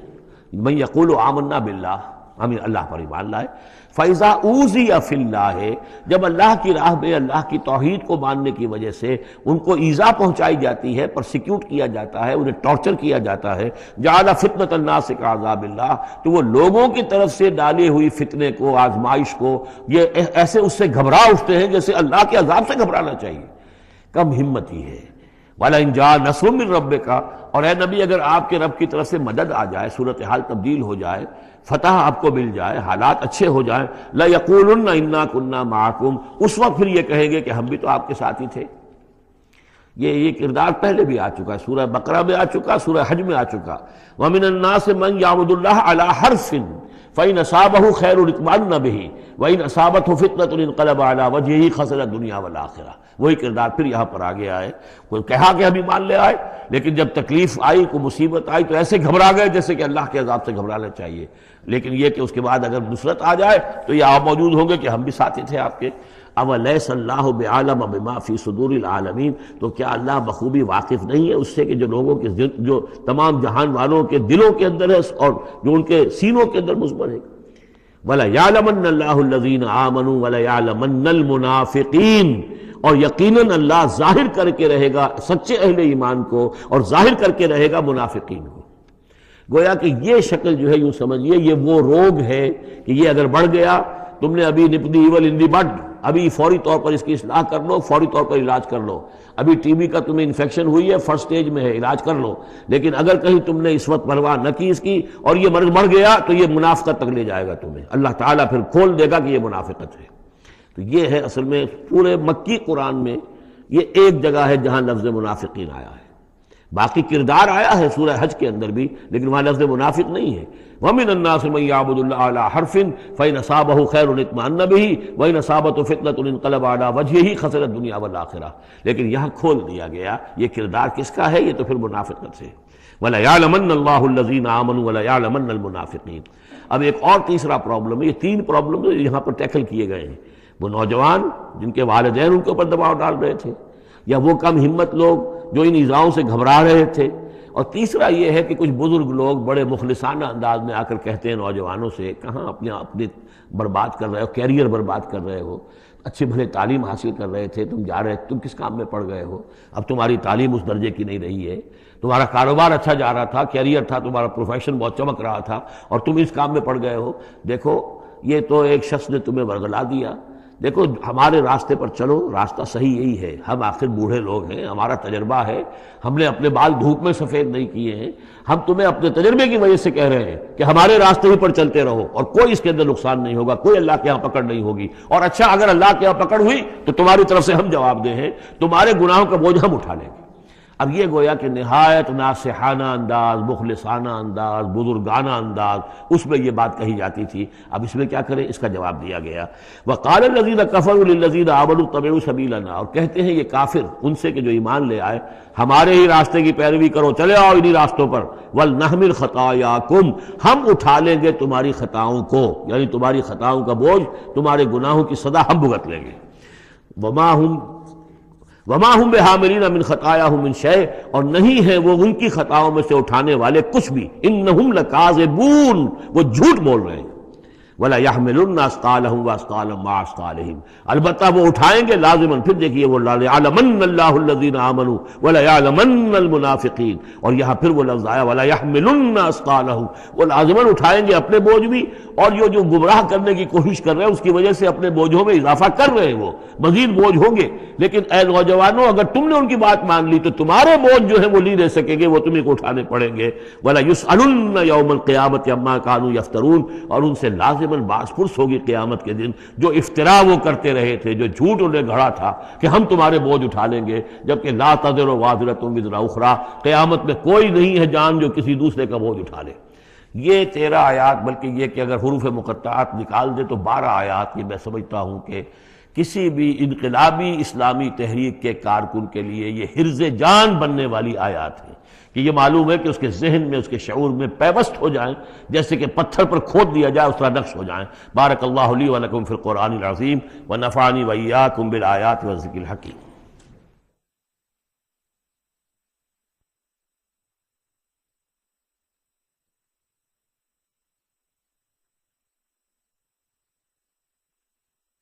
مَن یقول آمنا باللہ، ہم اللہ پر ایمان لائے، فَإِذَا أُوذِیَ فِی اللَّہِ، جب اللہ کی راہ میں اللہ کی توحید کو ماننے کی وجہ سے ان کو ایذا پہنچائی جاتی ہے، پرسیکیوٹ کیا جاتا ہے، انہیں ٹارچر کیا جاتا ہے، جعل فتنۃ الناس کعذاب اللہ، تو وہ لوگوں کی طرف سے ڈالی ہوئی فتنے کو، آزمائش کو، یہ ایسے اس سے گھبرا اٹھتے ہیں جیسے اللہ کے عذاب سے گھبرانا چاہیے. کم ہمتی ہے. وَلَئِن جَاءَ نَصْرٌ مِّن رَّبِّكَ، اور اے نبی اگر آپ کے رب کی طرف سے مدد آ جائے، صورتحال تبدیل ہو جائے، فتح آپ کو مل جائے، حالات اچھے ہو جائیں، لَيَقُولُنَّ إِنَّا كُنَّا مَعَكُمْ، اس وقت پھر یہ کہیں گے کہ ہم بھی تو آپ کے ساتھ ہی تھے. یہ کردار پہلے بھی آ چکا ہے، سورہ بقرہ میں آ چکا، سورہ حج میں آ چکا. وَمِنَ النَّاسِ مَن يَعْبُدُ اللَّهَ عَلَىٰ حَرْفٍ فَإِنْ أَصَابَهُ خَيْرٌ اطْمَأَنَّ بِهِ وَإِنْ أَصَابَتْهُ فِتْنَةٌ انقلب عَلَىٰ وَجْهِهِ خَسِرَ الدُّنْيَا وَالْآخِرَةَ. وہی کردار پھر یہاں پر آ گیا ہے. کوئی کہا کہ ہم ایمان لے آئے، لیکن جب تکلیف آئی، کوئی مصیبت آئی تو ایسے گھبرا گئے جیسے کہ اللہ کے عذاب سے گھبرانا چاہیے. لیکن یہ کہ اس کے بعد اگر نصرت آ جائے تو یہ آپ موجود ہوں گے کہ ہم بھی ساتھی تھے آپ کے. اولیس اللہ بعالم بما فی صدور العالمین، تو کیا اللہ بخوبی واقف نہیں ہے اس سے کہ جو لوگوں کے جو تمام جہان والوں کے دلوں کے اندر ہے اور جو ان کے سینوں کے اندر مضمر ہے. وَلَيَعْلَمَنَّ اللَّهُ الَّذِينَ آمَنُوا وَلَيَعْلَمَنَّ الْمُنَافِقِينَ، اور یقیناً اللہ ظاہر کر کے رہے گا سچے اہل ایمان کو اور ظاہر کر کے رہے گا منافقین کو. گویا کہ یہ شکل جو ہے یوں سمجھیے یہ وہ روگ ہے کہ یہ اگر بڑھ گیا، تم نے ابھی نپ دی ایول ان دی بڈ، ابھی فوری طور پر اس کی اصلاح کر لو، فوری طور پر علاج کر لو. ابھی ٹی بی کا تمہیں انفیکشن ہوئی ہے، فرسٹ سٹیج میں ہے، علاج کر لو. لیکن اگر کہیں تم نے اس وقت پرواہ نہ کی اس کی اور یہ مرض بڑھ گیا تو یہ منافقت تک لے جائے گا تمہیں. اللہ تعالیٰ پھر کھول دے گا کہ یہ منافقت ہے. تو یہ ہے اصل میں پورے مکی قرآن میں یہ ایک جگہ ہے جہاں لفظ منافقین آیا ہے. باقی کردار آیا ہے سورہ حج کے اندر بھی، لیکن وہاں لفظ منافق نہیں ہے. وَمِنَ النَّاسِ مَن يَعْبُدُ اللَّهَ عَلَىٰ حَرْفٍ فَإِنْ أَصَابَهُ خَيْرٌ اطْمَأَنَّ بِهِ وَإِنْ أَصَابَتْهُ فِتْنَةٌ انقلب عَلَىٰ وَجْهِهِ خَسِرَ الدُّنْيَا وَالْآخِرَةَ. لیکن یہاں کھول دیا گیا یہ کردار کس کا ہے، یہ تو پھر منافقت سے. وَلَيَعْلَمَنَّ اللَّهُ الَّذِينَ آمَنُوا وَلَيَعْلَمَنَّ الْمُنَافِقِينَ. اب ایک اور تیسرا پرابلم ہے، یہ تین پرابلم یہاں پر ٹیکل کیے گئے ہیں. وہ نوجوان جن کے والدین ان کے اوپر دباؤ ڈال رہے تھے، یا وہ کم ہمت لوگ جو ان ایذاؤں سے گھبرا رہے تھے، اور تیسرا یہ ہے کہ کچھ بزرگ لوگ بڑے مخلصانہ انداز میں آ کر کہتے ہیں نوجوانوں سے، کہاں اپنے برباد کر رہے ہو، کیریئر برباد کر رہے ہو، اچھے بھلے تعلیم حاصل کر رہے تھے، تم جا رہے تم کس کام میں پڑ گئے ہو، اب تمہاری تعلیم اس درجے کی نہیں رہی ہے، تمہارا کاروبار اچھا جا رہا تھا، کیریئر تھا، تمہارا پروفیشن بہت چمک رہا تھا، اور تم اس کام میں پڑ گئے ہو. دیکھو یہ تو ایک شخص نے تمہیں ورگلا دیا. دیکھو ہمارے راستے پر چلو، راستہ صحیح یہی ہے. ہم آخر بوڑھے لوگ ہیں، ہمارا تجربہ ہے، ہم نے اپنے بال دھوپ میں سفید نہیں کیے ہیں. ہم تمہیں اپنے تجربے کی وجہ سے کہہ رہے ہیں کہ ہمارے راستے ہی پر چلتے رہو اور کوئی اس کے اندر نقصان نہیں ہوگا، کوئی اللہ کے ہاں پکڑ نہیں ہوگی. اور اچھا اگر اللہ کے ہاں پکڑ ہوئی تو تمہاری طرف سے ہم جواب دہ ہیں، تمہارے گناہوں کا بوجھ ہم اٹھا لیں گے. اب یہ گویا کہ نہایت ناصحانہ انداز، مخلصانہ انداز، بزرگانہ انداز، اس میں یہ بات کہی جاتی تھی. اب اس میں کیا کریں، اس کا جواب دیا گیا. وَقَالَ الَّذِينَ كَفَرُوا لِلَّذِينَ آمَنُوا اتَّبِعُوا سَبِيلَنَا، اور کہتے ہیں یہ کافر ان سے کہ جو ایمان لے آئے، ہمارے ہی راستے کی پیروی کرو، چلے آؤ انہی راستوں پر. وَلْنَحْمِلْ خَطَايَاكُمْ، ہم اٹھا لیں گے تمہاری خطاؤں کو، یعنی تمہاری خطاؤں کا بوجھ، تمہارے گناہوں کی سزا ہم بھگت لیں گے. وما ہم بحاملین من خطایاہم من شیء، اور نہیں ہیں وہ ان کی خطاؤں میں سے اٹھانے والے کچھ بھی. انہم لکاذبون، وہ جھوٹ بول رہے ہیں. ولا يحملن اثقالهم واثقالا مع اثقالهم، البتہ وہ اٹھائیں گے لازماً. پھر دیکھیے وہ ليعلمن الله الذين آمنوا ولا يعلمن المنافقين، اور یہاں پھر وہ لفظ آیا ولا يحملن اثقالهم، وہ لازماً اٹھائیں گے اپنے بوجھ بھی، اور جو گمراہ کرنے کی کوشش کر رہے ہیں اس کی وجہ سے اپنے بوجھوں میں اضافہ کر رہے ہیں، وہ مزید بوجھ ہوں گے. لیکن اے نوجوانوں اگر تم نے ان کی بات مان لی تو تمہارے بوجھ جو ہے وہ نہیں رہ سکیں گے، وہ تمہیں کو اٹھانے پڑیں گے. ولا يسألن يوم القيامة عما كانوا يفترون، اور ان سے لازم غالباً باس پرس ہوگی قیامت کے دن، جو افطرا وہ کرتے رہے تھے، جو جھوٹ انہیں گھڑا تھا کہ ہم تمہارے بوجھ اٹھا لیں گے، جبکہ لا تزر وازرۃ وزر اخری، قیامت میں کوئی نہیں ہے جان جو کسی دوسرے کا بوجھ اٹھا لے۔ یہ 13 آیات، بلکہ یہ کہ اگر حروف مقطعات نکال دے تو 12 آیات، یہ میں سمجھتا ہوں کہ کسی بھی انقلابی اسلامی تحریک کے کارکن کے لیے یہ حرز جان بننے والی آیات ہیں، کہ یہ معلوم ہے کہ اس کے ذہن میں، اس کے شعور میں پیوست ہو جائیں، جیسے کہ پتھر پر کھود دیا جائے اس طرح نقش ہو جائیں۔ بارک اللہ لی و لکم فی القرآن العظیم ونفعنی وإیاکم بالآیات والذکر الحکیم۔